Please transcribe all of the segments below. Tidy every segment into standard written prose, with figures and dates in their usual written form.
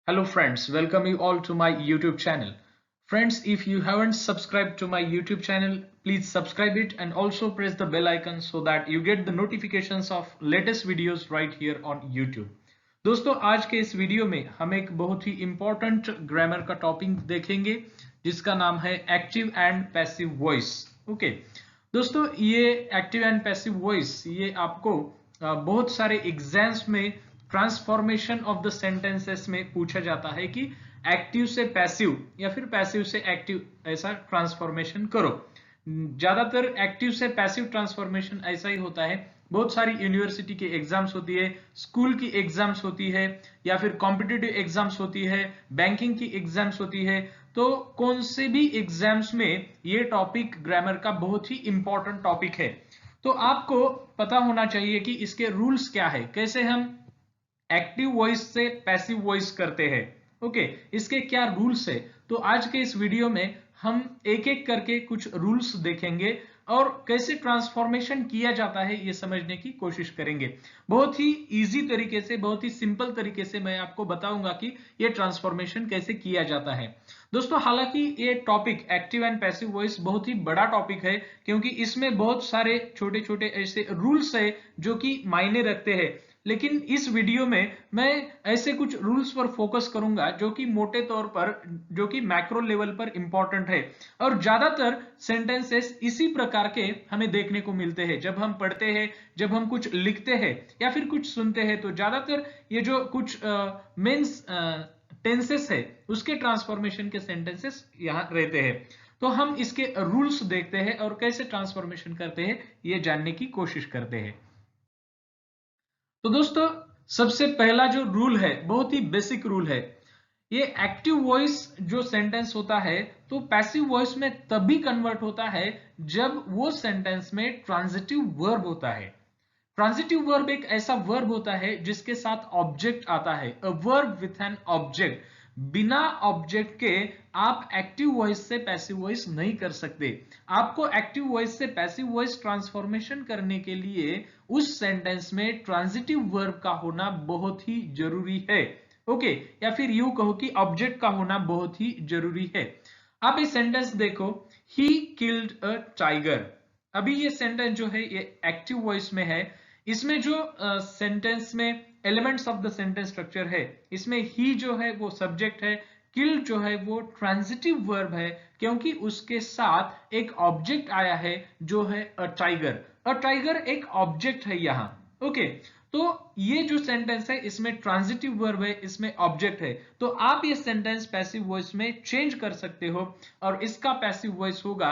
Hello friends, welcome you all to my YouTube channel. Friends, if you haven't subscribed to my YouTube channel, please subscribe it and also press the bell icon so that you get the notifications of latest videos right here on YouTube. दोस्तों आज के इस video में हम एक बहुत ही important grammar का topic देखेंगे जिसका नाम है active and passive voice. Okay दोस्तों, ये एक्टिव एंड पैसिव वॉइस ये आपको बहुत सारे एग्जाम्स में ट्रांसफॉर्मेशन ऑफ द सेंटेंसेस में पूछा जाता है कि एक्टिव से पैसिव या फिर पैसिव से एक्टिव ऐसा ट्रांसफॉर्मेशन करो। ज्यादातर एक्टिव से पैसिव ट्रांसफॉर्मेशन ऐसा ही होता है। बहुत सारी यूनिवर्सिटी की एग्जाम्स होती है, स्कूल की एग्जाम्स होती है या फिर कॉम्पिटिटिव एग्जाम्स होती है, बैंकिंग की एग्जाम्स होती है। तो कौन से भी एग्जाम्स में ये टॉपिक ग्रामर का बहुत ही इंपॉर्टेंट टॉपिक है। तो आपको पता होना चाहिए कि इसके रूल्स क्या है, कैसे हम एक्टिव वॉइस से पैसिव वॉइस करते हैं। ओके, इसके क्या रूल्स है। तो आज के इस वीडियो में हम एक एक करके कुछ रूल्स देखेंगे और कैसे ट्रांसफॉर्मेशन किया जाता है ये समझने की कोशिश करेंगे। बहुत ही इजी तरीके से, बहुत ही सिंपल तरीके से मैं आपको बताऊंगा कि ये ट्रांसफॉर्मेशन कैसे किया जाता है। दोस्तों, हालांकि ये topic active and passive voice बहुत ही बड़ा टॉपिक है क्योंकि इसमें बहुत सारे छोटे छोटे ऐसे रूल्स है जो कि मायने रखते हैं। लेकिन इस वीडियो में मैं ऐसे कुछ रूल्स पर फोकस करूंगा जो कि मोटे तौर पर, जो कि मैक्रो लेवल पर इंपॉर्टेंट है। और ज्यादातर सेंटेंसेस इसी प्रकार के हमें देखने को मिलते हैं जब हम पढ़ते हैं, जब हम कुछ लिखते हैं या फिर कुछ सुनते हैं। तो ज्यादातर ये जो कुछ मेंस टेंसेस है उसके ट्रांसफॉर्मेशन के सेंटेंसेस यहां रहते हैं। तो हम इसके रूल्स देखते हैं और कैसे ट्रांसफॉर्मेशन करते हैं ये जानने की कोशिश करते हैं। तो दोस्तों, सबसे पहला जो रूल है बहुत ही बेसिक रूल है। ये एक्टिव वॉइस जो सेंटेंस होता है तो पैसिव वॉइस में तभी कन्वर्ट होता है जब वो सेंटेंस में ट्रांजिटिव वर्ब होता है। ट्रांजिटिव वर्ब एक ऐसा वर्ब होता है जिसके साथ ऑब्जेक्ट आता है, a verb with an object. बिना ऑब्जेक्ट के आप एक्टिव वॉइस से पैसिव वॉइस नहीं कर सकते। आपको एक्टिव वॉइस से पैसिव वॉइस ट्रांसफॉर्मेशन करने के लिए उस सेंटेंस में ट्रांजिटिव वर्ब का होना बहुत ही जरूरी है। ओके, या फिर यूं कहो कि ऑब्जेक्ट का होना बहुत ही जरूरी है। आप ये सेंटेंस देखो, ही किल्ड अ टाइगर। अभी ये सेंटेंस जो है ये एक्टिव वॉइस में है। इसमें जो सेंटेंस में elements of the sentence structure है, इसमें ही जो है वो सब्जेक्ट है, किल जो है वो ट्रांजिटिव वर्ब है क्योंकि उसके साथ एक ऑब्जेक्ट आया है जो है अ टाइगर। अ टाइगर एक ऑब्जेक्ट है यहाँ। ओके, तो ये जो सेंटेंस है इसमें ट्रांजिटिव वर्ब है, इसमें ऑब्जेक्ट है। तो आप ये सेंटेंस पैसिव वॉइस में चेंज कर सकते हो और इसका पैसिव वॉइस होगा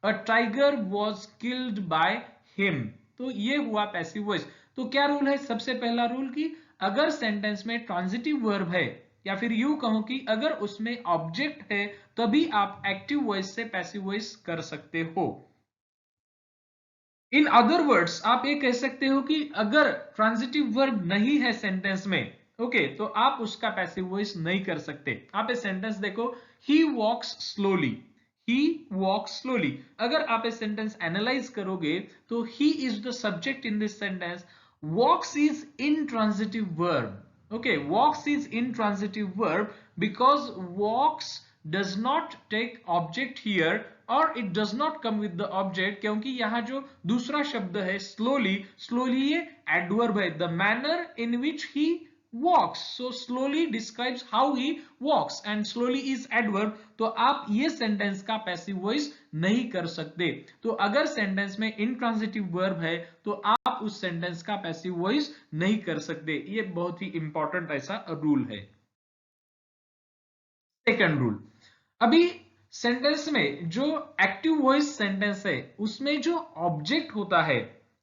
a tiger was killed by him. तो ये हुआ पैसिव वॉइस। तो क्या रूल है, सबसे पहला रूल कि अगर सेंटेंस में ट्रांजिटिव वर्ब है या फिर यूं कहो कि अगर उसमें ऑब्जेक्ट है तभी आप एक्टिव वॉइस से पैसिव वॉइस कर सकते हो। इन अदर वर्ड्स आप ये कह सकते हो कि अगर ट्रांजिटिव वर्ब नहीं है सेंटेंस में, ओके, तो आप उसका पैसिव वॉइस नहीं कर सकते। आप ये सेंटेंस देखो, ही वॉक्स स्लोली। ही वॉक्स स्लोली, अगर आप ये सेंटेंस एनालाइज करोगे तो he is the subject in this sentence, walks is intransitive verb. Okay, walks is intransitive verb because walks does not take object here or it does not come with the object क्योंकि यहाँ जो दूसरा शब्द है slowly, slowly ये adverb है, the manner in which he walks. So slowly describes how he walks and slowly is adverb. तो आप ये सेंटेंस का पैसिव वॉइस नहीं कर सकते। तो अगर सेंटेंस में intransitive verb है तो आप उस सेंटेंस का पैसिव वॉइस नहीं कर सकते। ये बहुत ही इंपॉर्टेंट ऐसा रूल है। सेकंड रूल, अभी सेंटेंस में जो एक्टिव वॉइस सेंटेंस है उसमें जो ऑब्जेक्ट होता है,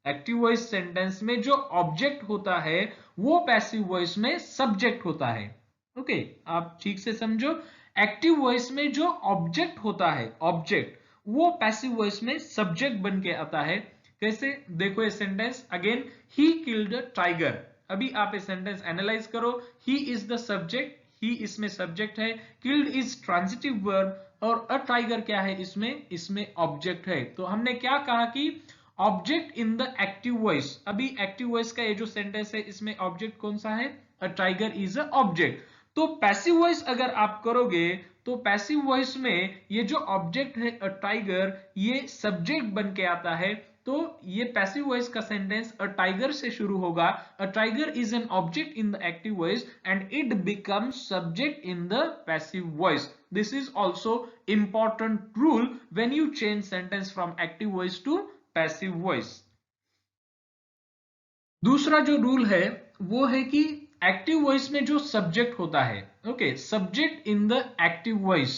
एक्टिव वॉइस सेंटेंस में जो ऑब्जेक्ट होता है वो पैसिव वॉइस में सब्जेक्ट होता है। ओके, आप ठीक से समझो, एक्टिव वॉइस में जो ऑब्जेक्ट होता है, ऑब्जेक्ट, वो पैसिव वॉइस में सब्जेक्ट बन के आता है। कैसे, देखो ये sentence again, he killed a tiger. अभी आप ये सेंटेंस एनालाइज करो, ही इज द सब्जेक्ट, ही इसमें सब्जेक्ट है, किल्ड इज ट्रांजिटिव वर्ब और अ टाइगर क्या है इसमें, इसमें ऑब्जेक्ट है। तो हमने क्या कहा कि object in the active voice. अभी एक्टिव वॉइस का ये जो सेंटेंस है इसमें ऑब्जेक्ट कौन सा है, अ टाइगर इज अ ऑब्जेक्ट। तो पैसिव वॉइस अगर आप करोगे तो पैसिव वॉइस में ये जो ऑब्जेक्ट है अ टाइगर, ये सब्जेक्ट बन के आता है। तो ये पैसिव वॉइस का सेंटेंस अ टाइगर से शुरू होगा। A tiger is an object in the active voice and it becomes subject in the passive voice. This is also important rule when you change sentence from active voice to passive voice. दूसरा जो rule है वो है कि active voice में जो subject होता है, okay, subject in the active voice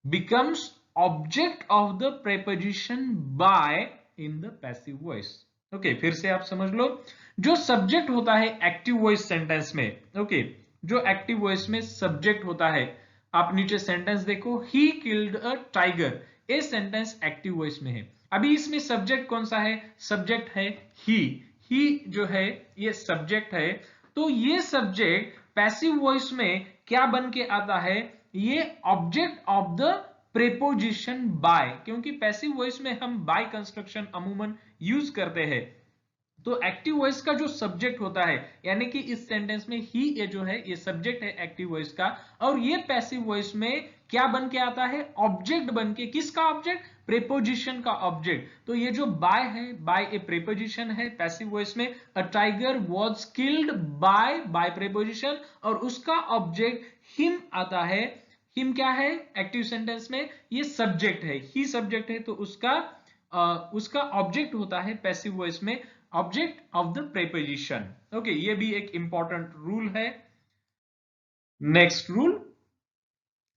becomes object of the preposition by in the passive voice. Okay, फिर से आप समझ लो, जो सब्जेक्ट होता है एक्टिव वॉइस सेंटेंस में, ओके, जो एक्टिव वॉइस में सब्जेक्ट होता है, आप नीचे सेंटेंस देखो, ही किल्ड अ टाइगर, ये सेंटेंस एक्टिव वॉइस में है। अभी इसमें सब्जेक्ट कौन सा है? सब्जेक्ट है ही जो है ये सब्जेक्ट है। तो ये सब्जेक्ट पैसिव वॉइस में क्या बन के आता है? ये object of the preposition by, क्योंकि पैसिव वॉइस में हम बाय कंस्ट्रक्शन अमूमन यूज करते हैं। तो एक्टिव वॉइस का जो सब्जेक्ट होता है, यानी कि इस सेंटेंस में ही ये जो है ये सब्जेक्ट है एक्टिव वॉइस का, और ये पैसिव वॉइस में क्या बन के आता है? ऑब्जेक्ट बन के। किसका ऑब्जेक्ट? प्रेपोजिशन का ऑब्जेक्ट। तो ये जो बाय है, बाय ए प्रेपोजिशन है पैसिव वॉइस में। A tiger was killed by preposition, और उसका ऑब्जेक्ट हिम आता है। हिम क्या है एक्टिव सेंटेंस में? ये सब्जेक्ट है, ही सब्जेक्ट है, तो उसका ऑब्जेक्ट होता है पैसिव वॉइस में object of the preposition. Okay, ये भी एक इंपॉर्टेंट रूल है। नेक्स्ट रूल,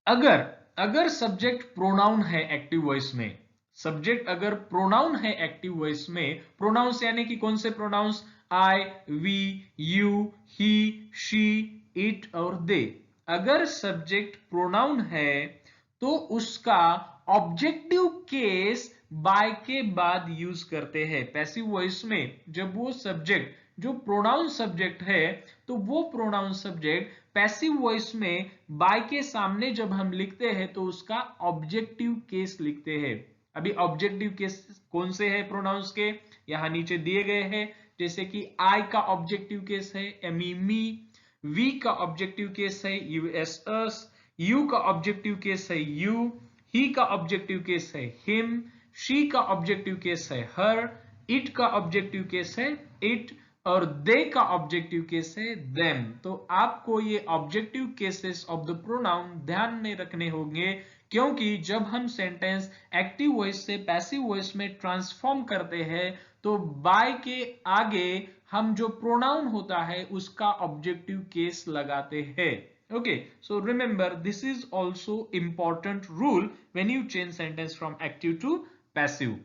अगर अगर सब्जेक्ट प्रोनाउन है एक्टिव वॉइस में, सब्जेक्ट अगर प्रोनाउन है एक्टिव वॉइस में, प्रोनाउंस यानी कि कौन से pronouns? I, we, you, he, she, it और दे। अगर सब्जेक्ट प्रोनाउन है तो उसका ऑब्जेक्टिव केस बाय के बाद यूज करते हैं पैसिव वॉइस में। जब वो सब्जेक्ट जो प्रोनाउन सब्जेक्ट है, तो वो प्रोनाउन सब्जेक्ट पैसिव वॉइस में बाय के सामने जब हम लिखते हैं तो उसका ऑब्जेक्टिव केस लिखते हैं। अभी ऑब्जेक्टिव केस कौन से है प्रोनाउंस के? यहां नीचे दिए गए हैं, जैसे कि आई का ऑब्जेक्टिव केस है एमी मी, वी का ऑब्जेक्टिव केस है यू एस अस, यू का ऑब्जेक्टिव केस है यू, ही का ऑब्जेक्टिव केस है हिम, शी का ऑब्जेक्टिव केस है हर, इट का ऑब्जेक्टिव केस है इट, और दे का ऑब्जेक्टिव केस है देम। तो आपको ये objective cases of the pronoun ध्यान में रखने होंगे, क्योंकि जब हम सेंटेंस एक्टिव वॉइस से पैसिव वॉइस में ट्रांसफॉर्म करते हैं तो बाय के आगे हम जो प्रोनाउन होता है उसका ऑब्जेक्टिव केस लगाते हैं। Okay, so remember this is also important rule when you change sentence from active to passive.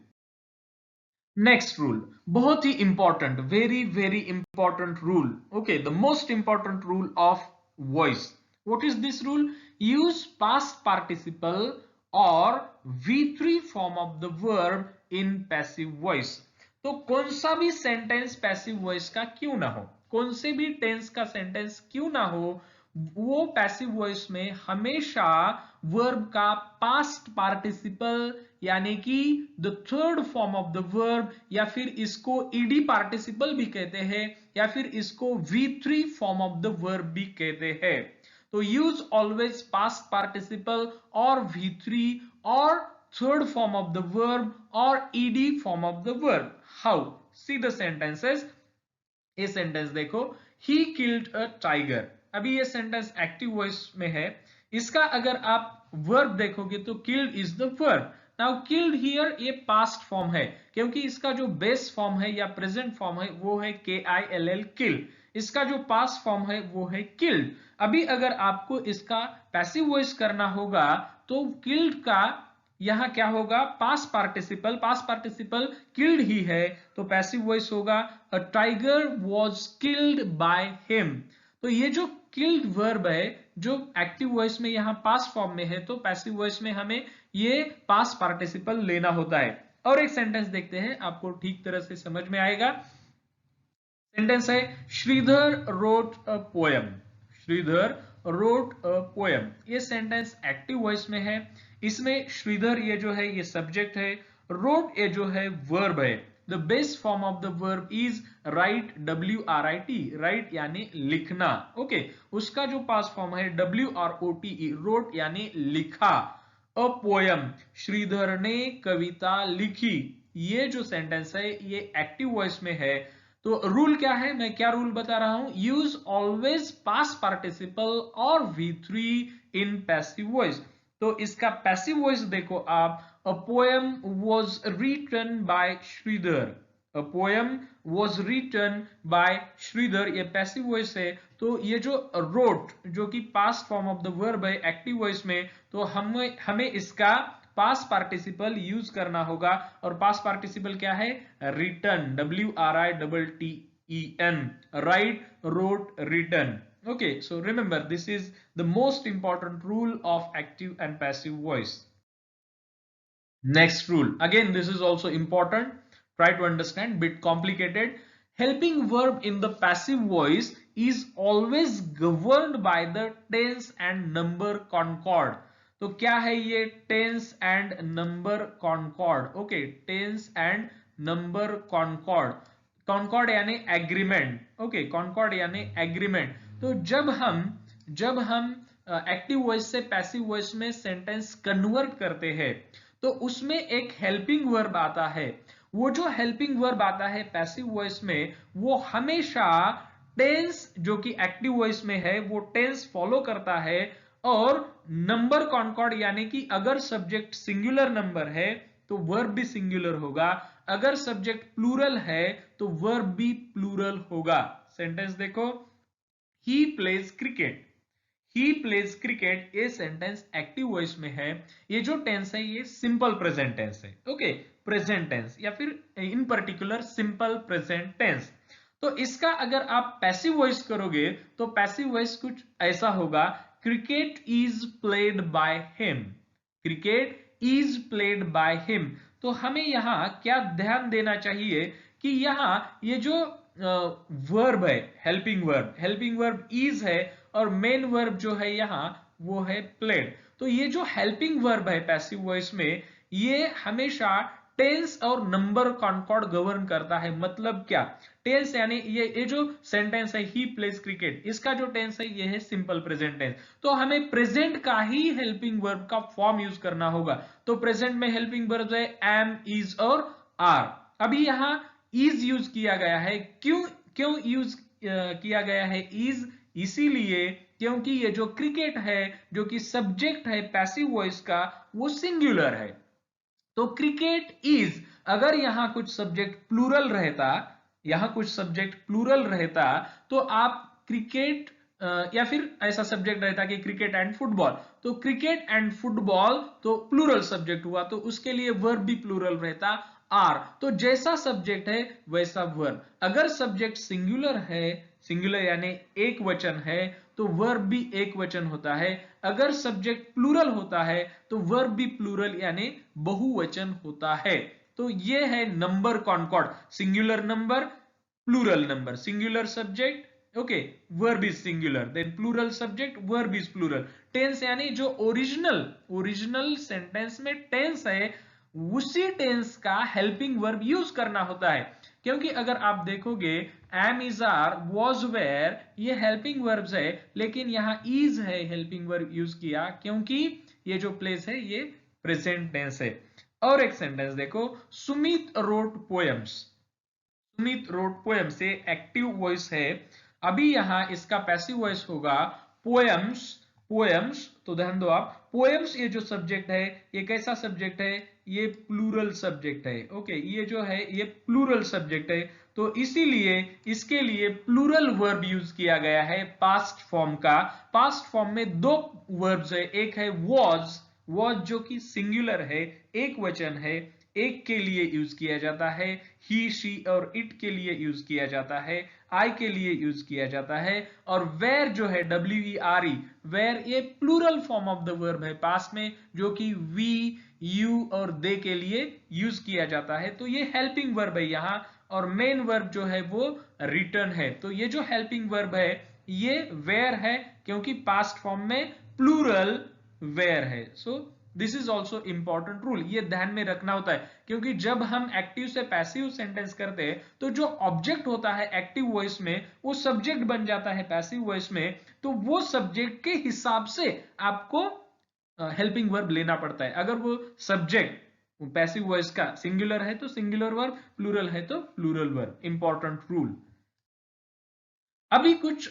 Next rule, बहुत ही important, very important rule. Okay, the most important rule of voice. What is this rule? Use past participle or V3 form of the verb in passive voice. तो कौन सा भी sentence passive voice का क्यों ना हो, कौन से भी टेंस का सेंटेंस क्यों ना हो, वो पैसिव वॉइस में हमेशा वर्ब का पास्ट पार्टिसिपल यानी कि the third form of the verb, या फिर इसको ईडी पार्टिसिपल भी कहते हैं, या फिर इसको V3 form of the verb भी कहते हैं। तो यूज ऑलवेज पास्ट पार्टिसिपल और V3 और third form of the verb और ED form of the verb. How? See the sentences. ये सेंटेंस देखो, ही किल्ड अ टाइगर। अभी ये सेंटेंस एक्टिव वॉइस में है। इसका अगर आप वर्ब देखोगे तो killed is the verb. Now killed here ये पास्ट फॉर्म है, क्योंकि इसका जो बेस फॉर्म है या प्रेजेंट फॉर्म है वो है KILL किल। इसका जो पास्ट फॉर्म है वो है किल्ड। अभी अगर आपको इसका पैसिव वॉइस करना होगा तो किल्ड का यहां क्या होगा? पास्ट पार्टिसिपल किल्ड ही है, तो पैसिव वॉइस होगा a tiger was killed by him. तो ये जो किल्ड वर्ब है जो एक्टिव वॉइस में यहां पास्ट फॉर्म में है, तो पैसिव वॉइस में हमें ये पास्ट पार्टिसिपल लेना होता है। और एक सेंटेंस देखते हैं, आपको ठीक तरह से समझ में आएगा। सेंटेंस है Shridhar wrote a poem. Shridhar wrote a poem, ये सेंटेंस एक्टिव वॉइस में है। इसमें श्रीधर ये जो है ये सब्जेक्ट है, रोट ये जो है वर्ब है। The best form of the verb is right, WRIT, right यानी लिखना। ओके, उसका जो पास्ट फॉर्म है WROTE, रोट यानी लिखा। अ पोयम, श्रीधर ने कविता लिखी। ये जो सेंटेंस है ये एक्टिव वॉइस में है। तो रूल क्या है, मैं क्या रूल बता रहा हूं, यूज ऑलवेज पास्ट पार्टिसिपल और V3 इन पैसिव वॉइस। तो इसका पैसिव वॉइस देखो आप, a poem was written by Shridhar, a poem was written by Shridhar, ये पैसिव वॉइस है। तो ये जो रोट जो कि past form of the verb है एक्टिव वॉइस में, तो हमें इसका पास्ट पार्टिसिपल यूज करना होगा। और पास्ट पार्टिसिपल क्या है, written, WRITTEN, write, wrote, written. Okay, so remember this is the most important rule of active and passive voice. Next rule, again this is also important, try to understand, bit complicated. Helping verb in the passive voice is always governed by the tense and number concord. तो क्या है ये tense and number concord? Okay, tense and number concord, concord यानी agreement. Okay, concord यानी agreement. तो जब हम active voice से पैसिव वॉइस में सेंटेंस कन्वर्ट करते हैं तो उसमें एक हेल्पिंग वर्ब आता है। वो जो हेल्पिंग वर्ब आता है पैसिव वॉइस में, वो हमेशा टेंस जो कि एक्टिव वॉइस में है वो टेंस फॉलो करता है। और नंबर कॉन्कॉर्ड यानी कि अगर सब्जेक्ट सिंगुलर नंबर है तो वर्ब भी सिंगुलर होगा, अगर सब्जेक्ट प्लूरल है तो वर्ब भी प्लूरल होगा। सेंटेंस देखो, he plays cricket, he plays cricket, ये सेंटेंस एक्टिव वॉइस में है। ये जो टेंस है ये सिंपल प्रेजेंट टेंस है। ओके, प्रेजेंट टेंस या फिर in particular simple present tense. तो इसका अगर आप पैसिव वॉइस करोगे तो पैसिव वॉइस कुछ ऐसा होगा, cricket is played by him, cricket is played by him. तो हमें यहां क्या ध्यान देना चाहिए कि यहां ये जो वर्ब है हेल्पिंग वर्ब इज है और मेन वर्ब जो है यहां वो है प्लेड। तो ये जो हेल्पिंग वर्ब है पैसिव वॉइस में, ये हमेशा टेंस और नंबर कॉन्कॉर्ड गवर्न करता है। मतलब क्या, टेंस यानी ये जो सेंटेंस है ही प्लेज क्रिकेट, इसका जो टेंस है ये है सिंपल प्रेजेंट टेंस। तो हमें प्रेजेंट का ही हेल्पिंग वर्ब का फॉर्म यूज करना होगा। तो प्रेजेंट में हेल्पिंग वर्ब है एम, इज और आर। अभी यहां इज यूज किया गया है, क्यों यूज किया गया है इज, इसीलिए क्योंकि ये जो क्रिकेट है जो कि सब्जेक्ट है पैसिव वॉइस का वो सिंगुलर है। तो क्रिकेट इज, अगर यहां कुछ सब्जेक्ट प्लूरल रहता, यहां कुछ सब्जेक्ट प्लूरल रहता तो आप क्रिकेट या फिर ऐसा सब्जेक्ट रहता कि क्रिकेट एंड फुटबॉल, तो क्रिकेट एंड फुटबॉल तो प्लूरल सब्जेक्ट हुआ, तो उसके लिए वर्ब भी प्लूरल रहता आर। तो जैसा सब्जेक्ट है वैसा वर्ब। अगर सब्जेक्ट सिंगुलर है, सिंगुलर यानी एक वचन है, तो वर्ब भी एक वचन होता है। अगर सब्जेक्ट प्लूरल होता है तो वर्ब भी प्लूरल यानी बहुवचन होता है। तो ये है number concord, singular number, plural number, singular subject, okay, verb is singular, then plural subject, verb is plural. Tense यानी जो ओरिजिनल सेंटेंस में टेंस है उसी टेंस का हेल्पिंग वर्ब यूज करना होता है। क्योंकि अगर आप देखोगे am, is, are, was, were, ये हेल्पिंग वर्ब्स है, लेकिन यहां इज है हेल्पिंग वर्ब यूज किया क्योंकि ये जो प्लेस है ये प्रेजेंट टेंस है। और एक सेंटेंस देखो, Sumit wrote poems, Sumit wrote poem से एक्टिव वॉइस है। अभी यहां इसका पैसिव वॉइस होगा पोएम्स, पोएम्स। तो ध्यान दो आप, पोएम्स ये जो सब्जेक्ट है ये कैसा सब्जेक्ट है, ये प्लूरल सब्जेक्ट है। ओके, ये जो है ये प्लूरल सब्जेक्ट है, तो इसीलिए इसके लिए प्लूरल वर्ब यूज किया गया है पास्ट फॉर्म का। पास्ट फॉर्म में दो वर्ब्स है, एक है वॉज, वॉज जो कि सिंगुलर है, एक वचन है, एक के लिए यूज किया जाता है, ही, शी और इट के लिए यूज किया जाता है, आई के लिए यूज किया जाता है। और वेयर जो है WERE, वेयर, ये plural form of the verb है पास्ट में, जो कि वी, यू और दे के लिए यूज किया जाता है। तो ये हेल्पिंग वर्ब है यहां, और मेन वर्ब जो है वो रिटर्न है। तो ये जो हेल्पिंग वर्ब है ये वेयर है क्योंकि पास्ट फॉर्म में प्लूरल वेयर है। सो this is also important rule, ये ध्यान में रखना होता है, क्योंकि जब हम एक्टिव से पैसिव सेंटेंस करते हैं तो जो ऑब्जेक्ट होता है एक्टिव वॉइस में वो सब्जेक्ट बन जाता है पैसिव वॉइस में, तो वो सब्जेक्ट के हिसाब से आपको हेल्पिंग वर्ब लेना पड़ता है। अगर वो सब्जेक्ट पैसिव वॉइस का सिंगुलर है तो सिंगुलर वर्ब, प्लूरल है तो प्लूरल वर्ब, इंपॉर्टेंट रूल। अभी कुछ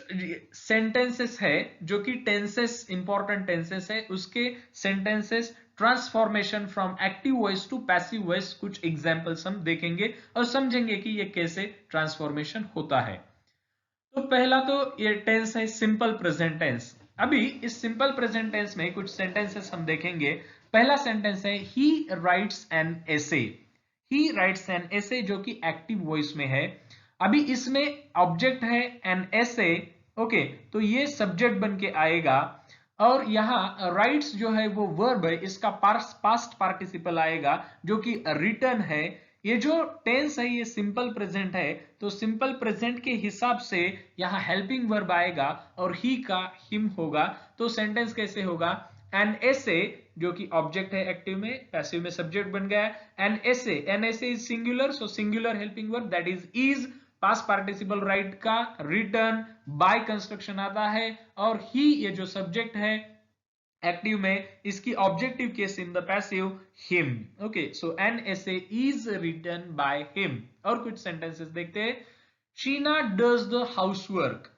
सेंटेंसेस है जो कि टेंसेस, इंपॉर्टेंट टेंसेस है, उसके sentences transformation from active voice to passive voice, कुछ एग्जांपल्स हम देखेंगे और समझेंगे कि ये कैसे ट्रांसफॉर्मेशन होता है। तो पहला तो ये टेंस है सिंपल प्रेजेंट टेंस। अभी इस सिंपल प्रेजेंट टेंस में कुछ सेंटेंसेस हम देखेंगे। पहला सेंटेंस है ही rights an essay. He rights an essay जो कि एक्टिव वॉइस में है। अभी इसमें ऑब्जेक्ट है एन एसे, ओके, तो ये सब्जेक्ट बन के आएगा और यहाँ राइट्स जो है वो वर्ब है, इसका पास्ट पार्टिसिपल आएगा जो कि रिटर्न है। ये जो टेंस है ये सिंपल प्रेजेंट है, तो सिंपल प्रेजेंट के हिसाब से यहाँ हेल्पिंग वर्ब आएगा और ही का हिम होगा। तो सेंटेंस कैसे होगा, एन एसे जो कि ऑब्जेक्ट है एक्टिव में, पैसिव में सब्जेक्ट बन गया है। N essay is singular, so singular helping verb that is past participle right का रिटर्न बाय कंस्ट्रक्शन आता है, और ही ये जो सब्जेक्ट है एक्टिव में, इसकी objective case in the passive him. Okay, so an essay is written by him. और कुछ सेंटेंसेस देखते हैं। Sheena does the housework.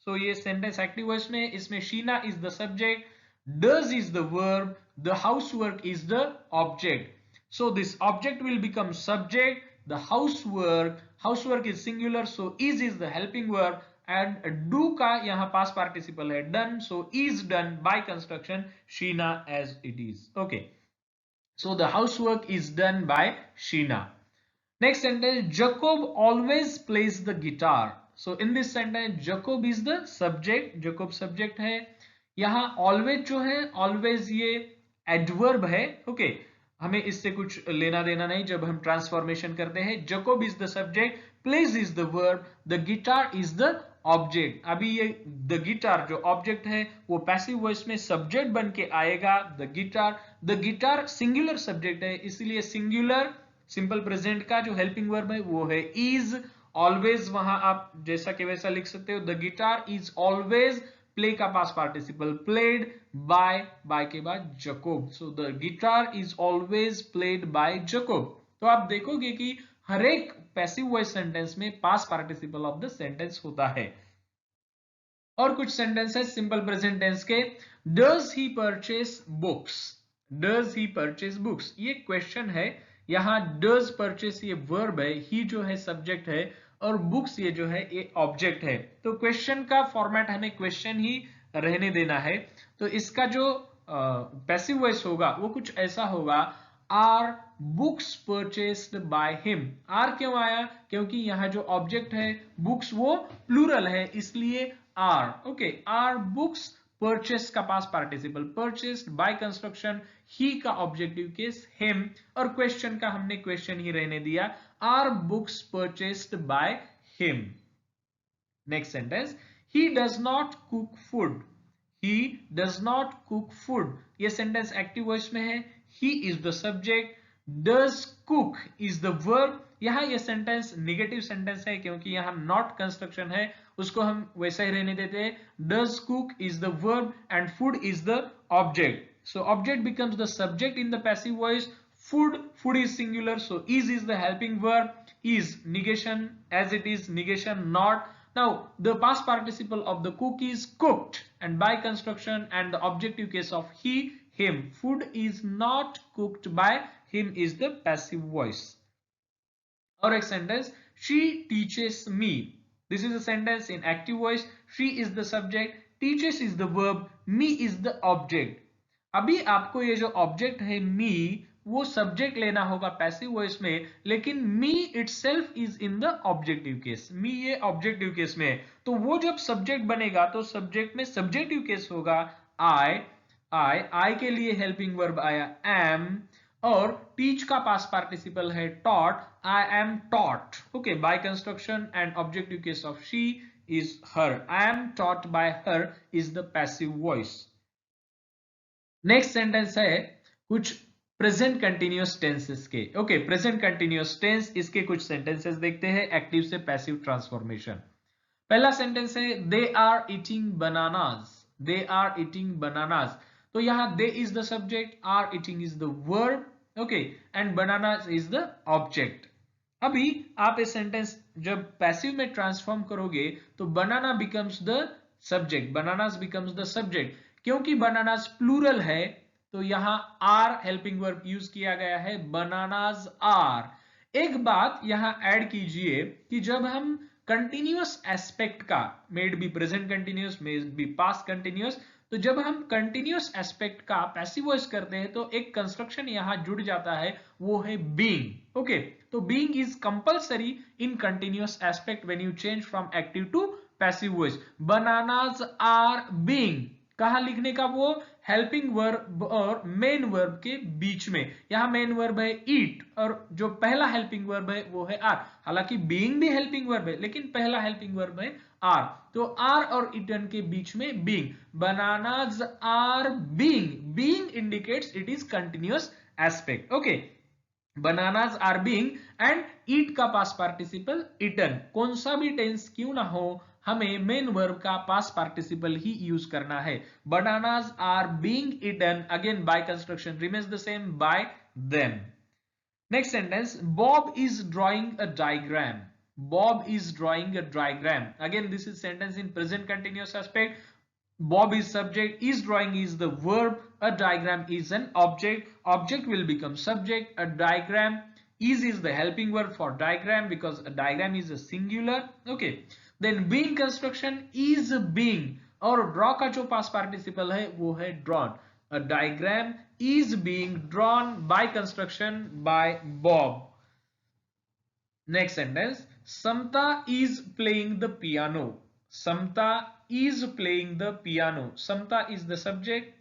सो ये सेंटेंस एक्टिव वॉइस में, इसमें Sheena is the subject, does is the verb, the housework is the object. So this object will become subject, the housework is singular, so is the helping verb, and do का यहाँ past participle है done, so is done by construction Sheena as it is. Okay, so the housework is done by Sheena. Next sentence, Jacob always plays the guitar. So in this sentence Jacob is the subject, Jacob subject है। यहाँ always जो है, always ये adverb है, okay, हमें इससे कुछ लेना देना नहीं जब हम ट्रांसफॉर्मेशन करते हैं। Jacob is the subject, plays is the verb, the guitar is the object. अभी ये द गिटार जो ऑब्जेक्ट है वो पैसिव वॉइस में सब्जेक्ट बन के आएगा द गिटार सिंगुलर सब्जेक्ट है, इसलिए सिंगुलर सिंपल प्रेजेंट का जो हेल्पिंग वर्ब है वो है इज। ऑलवेज वहां आप जैसा कि वैसा लिख सकते हो, the guitar is always, play का पास पार्टिसिपल प्लेड, बाय के बाद Jacob, so the guitar is always played by Jacob. तो आप देखोगे कि हर एक पैसिव वॉइस सेंटेंस में past participle of the sentence होता है। और कुछ सेंटेंसेस सिंपल प्रेजेंट टेंस के, does he purchase books. Does he purchase books ये क्वेश्चन है, यहाँ डज परचेस ये वर्ब है, ही जो है सब्जेक्ट है और बुक्स ये जो है ये ऑब्जेक्ट है। तो क्वेश्चन का फॉर्मेट हमें क्वेश्चन ही रहने देना है। तो इसका जो पैसिव वॉइस होगा वो कुछ ऐसा होगा, are books purchased by him. Are क्यों आया, क्योंकि यहाँ जो ऑब्जेक्ट है बुक्स वो प्लूरल है, इसलिए are. Okay, are books purchase का past participle purchased by construction he का ऑब्जेक्टिव केस हिम, और क्वेश्चन का हमने क्वेश्चन ही रहने दिया, are books purchased by him. Next sentence, he does not cook food. He does not cook food ये sentence active voice में है, he is the subject, does cook is the verb। यहां ये सेंटेंस निगेटिव सेंटेंस है क्योंकि यहां not construction है, उसको हम वैसा ही रहने देते हैं, does cook is the verb and food is the object, so object becomes the subject in the passive voice, food is singular, so is the helping verb, is negation, as it is negation not। Now the past participle of the cook is cooked and by construction, and the objective case of he him, food is not cooked by him is the passive voice। और एक sentence, she teaches me। this is a sentence in active voice, she is the subject, teaches is the verb, me is the object। अभी आपको ये जो object है मी वो subject लेना होगा पैसिव वॉइस में, लेकिन me itself is in the objective case, me ये ऑब्जेक्टिव केस में है, तो वो जब सब्जेक्ट बनेगा तो सब्जेक्ट में सब्जेक्टिव केस होगा आई। आई के लिए हेल्पिंग वर्ब आया एम, और टीच का पास्ट पार्टिसिपल है taught, I am taught. Okay, by construction and objective case of she is her, I am taught by her is the passive voice. Next sentence है, कुछ present continuous tenses के। Okay, present continuous tense, इसके कुछ sentences देखते हैं active से passive transformation. पहला sentence है they are eating bananas. They are eating bananas, तो यहां they is the subject, are eating is the verb, okay, and bananas is the object. अभी आप ये सेंटेंस जब पैसिव में ट्रांसफॉर्म करोगे तो banana becomes the subject, bananas becomes the subject. क्योंकि बनानास प्लूरल है तो यहां आर हेल्पिंग वर्ब यूज किया गया है, बनानास आर। एक बात यहां ऐड कीजिए कि जब हम कंटिन्यूअस एस्पेक्ट का, made be present continuous, made be past continuous, तो जब हम कंटिन्यूअस एस्पेक्ट का पैसिव वॉइस करते हैं तो एक कंस्ट्रक्शन यहां जुड़ जाता है, वो है बीइंग। ओके, तो being is compulsory in continuous aspect when you change from active to passive voice. Bananas are being, कहां लिखने का, वो हेल्पिंग वर्ब और मेन वर्ब के बीच में। यहां मेन वर्ब है ईट और जो पहला हेल्पिंग वर्ब है वो है आर। हालांकि बीइंग भी हेल्पिंग वर्ब है लेकिन पहला हेल्पिंग वर्ब है आर, तो आर और इटन के बीच में being. Bananas are being, being indicates it is continuous aspect. Okay, bananas are being and eat का पास्ट पार्टिसिपल इटन। कौन सा भी टेंस क्यों ना हो, हमें मेन वर्ब का पास्ट पार्टिसिपल ही यूज करना है। Bananas are being eaten, again by construction remains the same, by them. Next sentence, Bob is drawing a diagram. Bob is drawing a diagram. Again, this is sentence in present continuous aspect. Bob is subject, is drawing is the verb, a diagram is an object. Object will become subject. A diagram is the helping verb for diagram because a diagram is a singular. Okay. Then being construction is being, और draw का जो past participle है वो है drawn. A diagram is being drawn by construction by Bob. Next sentence, Samta is playing the piano. Samta is playing the piano. Samta is the subject,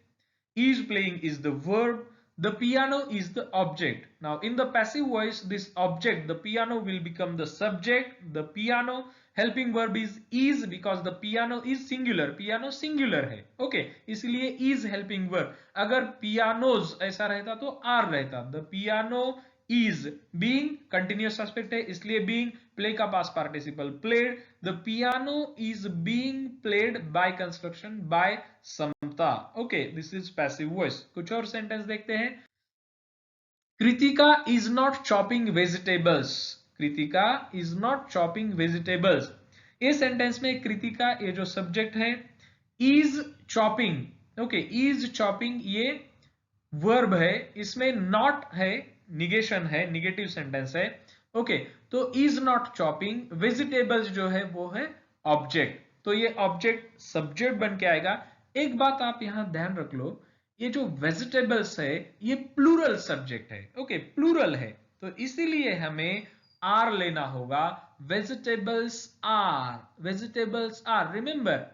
is playing is the verb, the piano is the object. Now in the passive voice, this object, the piano, will become the subject. The piano helping verb is because the piano is singular, piano singular है। Okay, इसलिए is helping verb. अगर pianos ऐसा रहता तो are रहता। The piano is, being continuous aspect है इसलिए being, play का past participle played, the piano is being played by construction by Samta. Okay, this is passive voice. कुछ और सेंटेंस देखते हैं। Kritika is not chopping vegetables. Kritika is not chopping vegetables. ये sentence में कृतिका, ये जो सब्जेक्ट है, is chopping, okay, is chopping ये वर्ब है, इसमें नॉट है, निगेशन है, निगेटिव सेंटेंस है। ओके, तो इज नॉट चॉपिंग वेजिटेबल्स जो है वो है ऑब्जेक्ट, तो ये ऑब्जेक्ट सब्जेक्ट बन के आएगा। एक बात आप यहां ध्यान रख लो, ये जो वेजिटेबल्स है ये प्लूरल सब्जेक्ट है। ओके, प्लूरल है तो इसीलिए हमें आर लेना होगा। Vegetables are, vegetables are. Remember,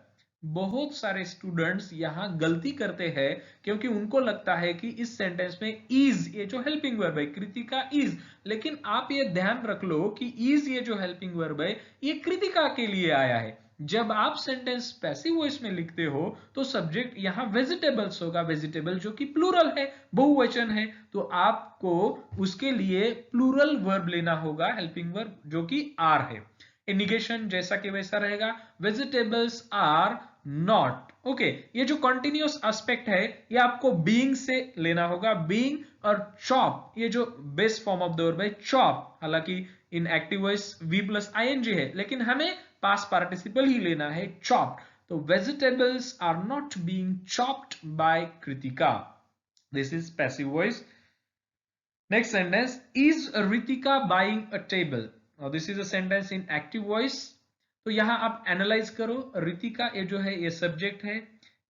बहुत सारे स्टूडेंट्स यहां गलती करते हैं क्योंकि उनको लगता है कि इस सेंटेंस में इज, ये जो हेल्पिंग वर्ब है, कृतिका इज, लेकिन आप ये ध्यान रख लो कि इज ये जो हेल्पिंग वर्ब है ये कृतिका के लिए आया है। जब आप सेंटेंस पैसिव वॉइस में लिखते हो तो सब्जेक्ट यहां वेजिटेबल्स होगा, वेजिटेबल जो कि प्लूरल है, बहुवचन है, तो आपको उसके लिए प्लूरल वर्ब लेना होगा, हेल्पिंग वर्ब जो कि आर है। निगेशन जैसा कि वैसा रहेगा, वेजिटेबल्स आर नॉट। ओके, ये जो कंटिन्यूअस एस्पेक्ट है ये आपको बीइंग से लेना होगा, बीइंग, और चॉप ये जो base form of the verb है चॉप, हालांकि in active voice V plus ING है लेकिन हमें पास्ट पार्टिसिपल ही लेना है, चॉप्ड। तो vegetables are not being chopped by Kritika, this is passive voice. Next sentence, is Ritika buying a table. This is a sentence in active voice, तो यहां आप analyse करो, रितिका ये जो है ये सब्जेक्ट है,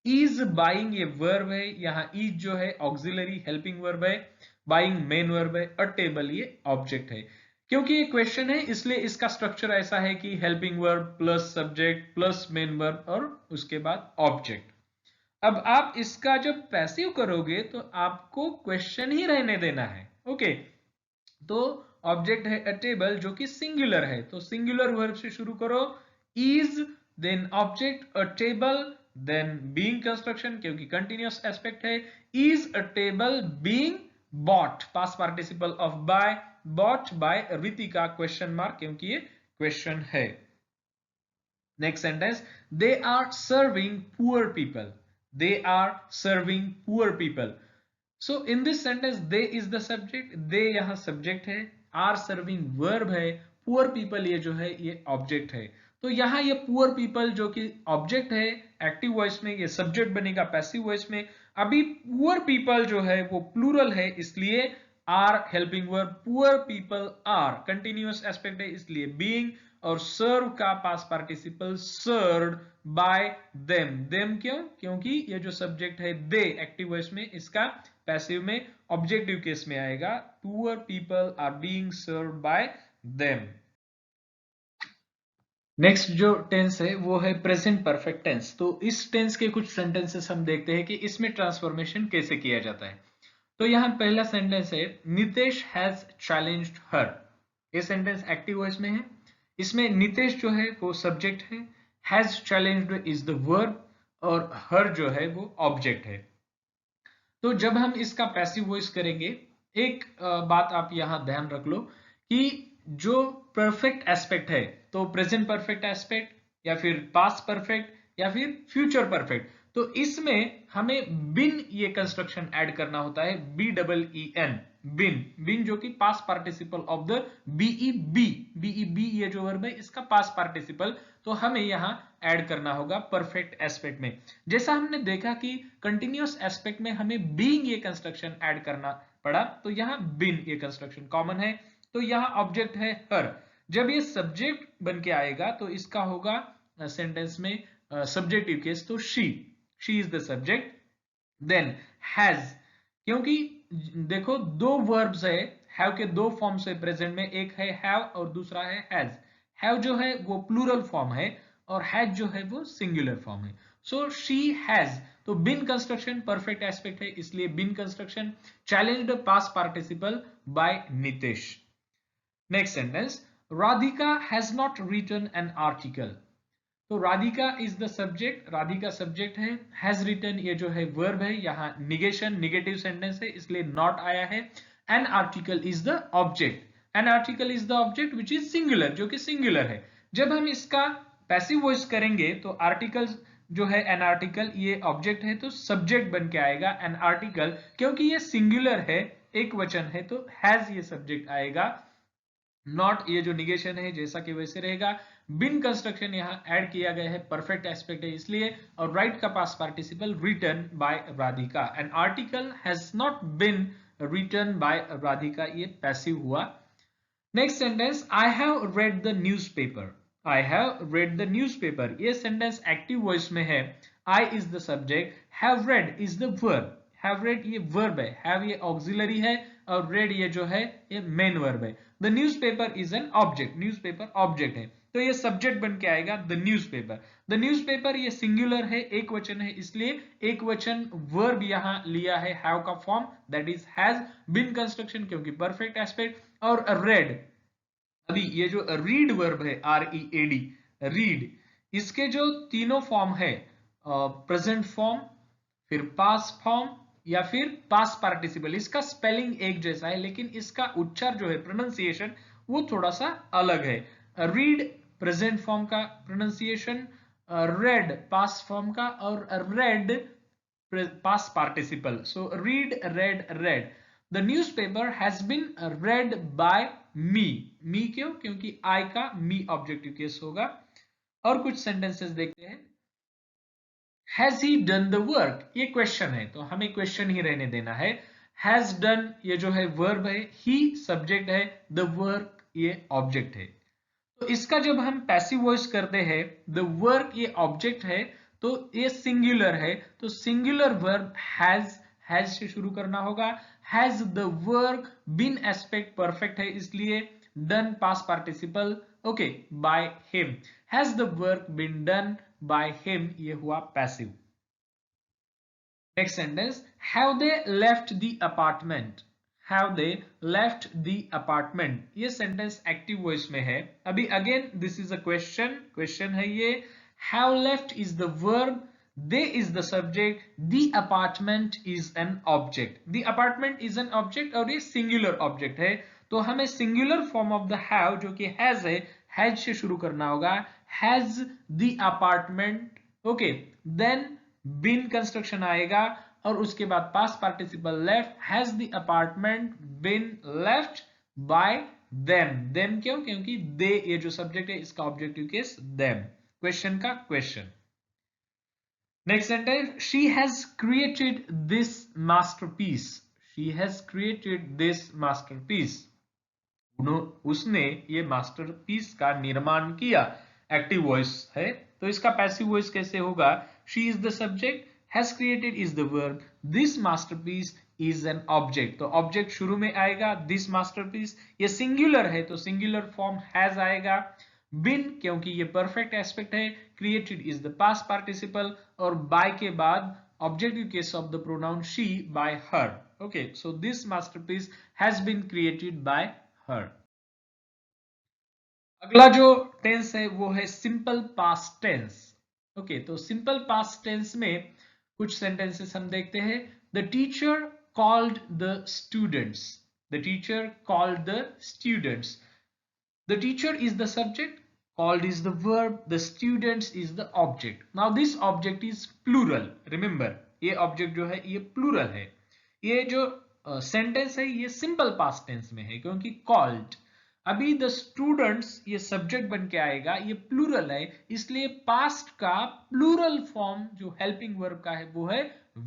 इज बाइंग ये वर्ब है, यहां इज जो है ऑक्सिलरी हेल्पिंग वर्ब है, बाइंग मेन वर्ब है, अ टेबल ये ऑब्जेक्ट है। क्योंकि ये क्वेश्चन है इसलिए इसका स्ट्रक्चर ऐसा है कि helping verb plus subject plus main verb और उसके बाद ऑब्जेक्ट। अब आप इसका जब पैसिव करोगे तो आपको क्वेश्चन ही रहने देना है। ओके, तो ऑब्जेक्ट है अ टेबल जो कि सिंगुलर है, तो सिंगुलर वर्ब से शुरू करो, is, then object a table, then being construction क्योंकि कंटिन्यूअस एस्पेक्ट है, is a table being bought, past participle of buy, bought by Ritika question mark क्योंकि ये क्वेश्चन है। Next sentence, they are serving poor people, they are serving poor people. So in this sentence they is the subject, they यहां subject है, are serving verb है, poor people ये जो है ये ऑब्जेक्ट है। तो यहां ये पुअर पीपल जो कि ऑब्जेक्ट है एक्टिव वॉइस में, ये सब्जेक्ट बनेगा पैसिव वॉइस में। अभी पुअर पीपल जो है वो प्लूरल है, इसलिए are helping verb, poor people are continuous aspect है इसलिए बीइंग, और सर्व का past participle served by them, them क्यों, क्योंकि ये जो सब्जेक्ट है दे एक्टिव वॉइस में, इसका पैसिव में ऑब्जेक्टिव केस में आएगा, poor people are being served by them. Next जो टेंस है वो है प्रेजेंट परफेक्ट टेंस। तो इस टेंस के कुछ सेंटेंसेस हम देखते हैं कि इसमें ट्रांसफॉर्मेशन कैसे किया जाता है। तो यहाँ पहला सेंटेंस है, नितेश हैज चैलेंज्ड हर। ये सेंटेंस एक्टिव वॉइस में है, इसमें नितेश जो है वो सब्जेक्ट है, has challenged is the verb, और हर जो है वो ऑब्जेक्ट है। तो जब हम इसका पैसिव वॉइस करेंगे, एक बात आप यहां ध्यान रख लो कि जो परफेक्ट एस्पेक्ट है, तो प्रेजेंट परफेक्ट एस्पेक्ट या फिर पास्ट परफेक्ट या फिर फ्यूचर परफेक्ट, तो इसमें हमें बिन ये कंस्ट्रक्शन ऐड करना होता है, B double E N, been, been जो कि past participle of the B E B, B E B ये जो वर्ब है इसका पास्ट पार्टिसिपल, तो हमें यहां ऐड करना होगा परफेक्ट एस्पेक्ट में। जैसा हमने देखा कि कंटिन्यूअस एस्पेक्ट में हमें बीइंग ये कंस्ट्रक्शन ऐड करना पड़ा, तो यहां बिन ये कंस्ट्रक्शन कॉमन है। तो यहां ऑब्जेक्ट है हर, जब ये सब्जेक्ट बन के आएगा तो इसका होगा सेंटेंस में सब्जेक्टिव केस, तो she is the subject. Then has, क्योंकि देखो दो वर्ब्स है, हैव के दो फॉर्म्स है प्रेजेंट में, एक है हैव और दूसरा है हैज। हैव जो है वो प्लूरल फॉर्म है और हैज जो है वो सिंगुलर फॉर्म है। सो शी हैज, तो बिन कंस्ट्रक्शन परफेक्ट एस्पेक्ट है इसलिए been construction, challenged past participle by Nitesh. Next sentence, Radhika has not written an article. तो Radhika is the subject, Radhika subject है, हैज रिटन ये जो है वर्ब है, यहां निगेशन निगेटिव सेंटेंस है इसलिए नॉट आया है। An article is the object, an article is the object which is singular, जो कि सिंगुलर है। जब हम इसका पैसिव वॉइस करेंगे तो आर्टिकल जो है एन आर्टिकल ये ऑब्जेक्ट है, तो सब्जेक्ट बन के आएगा एन आर्टिकल, क्योंकि ये सिंगुलर है एक वचन है तो हैज ये सब्जेक्ट आएगा, नॉट ये जो निगेशन है जैसा कि वैसे रहेगा। बिन कंस्ट्रक्शन यहां ऐड किया गया है, परफेक्ट एस्पेक्ट है इसलिए, और राइट का past participle written by Radhika, an article has not been written by Radhika, ये पैसिव हुआ। Next sentence, I have read the newspaper, I have read the newspaper, ये सेंटेंस एक्टिव वॉइस में है, I is the subject, have read is the verb, have read ये verb है, have ये auxiliary है और रेड ये जो है ये मेन वर्ब है। The newspaper is an object, newspaper object है तो ये सब्जेक्ट बन के आएगा द न्यूज़पेपर। द न्यूज़पेपर ये सिंगुलर है एक वचन है इसलिए एक वचन वर्ब यहां लिया है हैव का form, that is has, been construction क्योंकि परफेक्ट एस्पेक्ट, और रेड, अभी ये जो रीड वर्ब है R E A D, read, इसके जो तीनों फॉर्म है, प्रेजेंट फॉर्म, फिर पास्ट फॉर्म या फिर पास्ट पार्टिसिपल, इसका स्पेलिंग एक जैसा है लेकिन इसका उच्चार जो है प्रोनाउंसिएशन वो थोड़ा सा अलग है। रीड प्रेजेंट फॉर्म का प्रोनाउंसिएशन, रेड पास्ट फॉर्म का, और red past participle. So read, read, read. The newspaper has been read by me. Me क्यों, क्योंकि I का me ऑब्जेक्टिव केस होगा। और कुछ सेंटेंसेस देखते हैं। Has he done the work, ये क्वेश्चन है तो हमें क्वेश्चन ही रहने देना है। Has done ये जो है वर्ब है, he सब्जेक्ट है, the work ये ऑब्जेक्ट है। तो इसका जब हम पैसिव वॉइस करते हैं, द वर्क ये ऑब्जेक्ट है तो ये सिंगुलर है, तो सिंगुलर वर्ब हैज से शुरू करना होगा। Has the work, been aspect perfect है इसलिए done past participle, okay, by him, has the work been done by him, ये हुआ passive. Next sentence, have they left the apartment, have they left the apartment, ये sentence active voice में है। अभी again this is a question, question है ये। have left is the verb, they is the subject, the apartment is an object. The apartment is an object और ये singular object है, तो हमें singular form of the have जो कि has है, has से शुरू करना होगा, has the apartment, okay, then been construction आएगा और उसके बाद past participle left, has the apartment been left by them क्यों? क्योंकि they ये जो subject है इसका objective case them, question का question. Next sentence, she has created this masterpiece. She has created this masterpiece. उसने ये masterpiece का निर्माण किया. Active voice है, तो इसका passive voice कैसे होगा? She is the subject, has created is the verb, this masterpiece is an object. तो object शुरू में आएगा, this masterpiece. ये singular है तो singular form has आएगा. Been क्योंकि ये perfect aspect है, created is the past participle और by के बाद objective case of the pronoun she by her. Okay, so this masterpiece has been created by her. अगला जो टेंस है वो है सिंपल पास्ट टेंस. ओके, तो सिंपल पास्ट टेंस में कुछ सेंटेंसेस हम देखते हैं. The teacher called the students. The teacher called the students. The teacher is the subject, called is the verb, the students is the object. Now this object is plural. Remember, ये object जो है ये plural है. ये जो sentence है ये simple past tense में है क्योंकि called. अभी the students ये subject बन के आएगा, ये plural है, इसलिए past का plural form जो helping verb का है वो है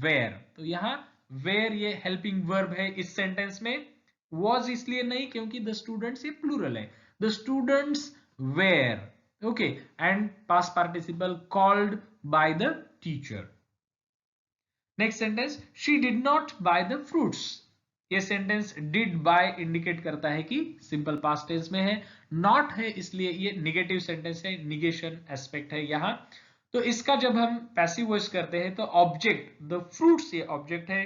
were. तो यहाँ were ये helping verb है इस sentence में. Was इसलिए नहीं क्योंकि the students ये plural है. The students were, okay, and past participle called by the teacher. Next sentence, she did not buy the fruits. ये sentence did buy indicate करता है कि simple past tense में है, not है इसलिए ये negative sentence है, negation aspect है यहाँ. तो इसका जब हम passive voice करते हैं तो object, the fruits ये object है,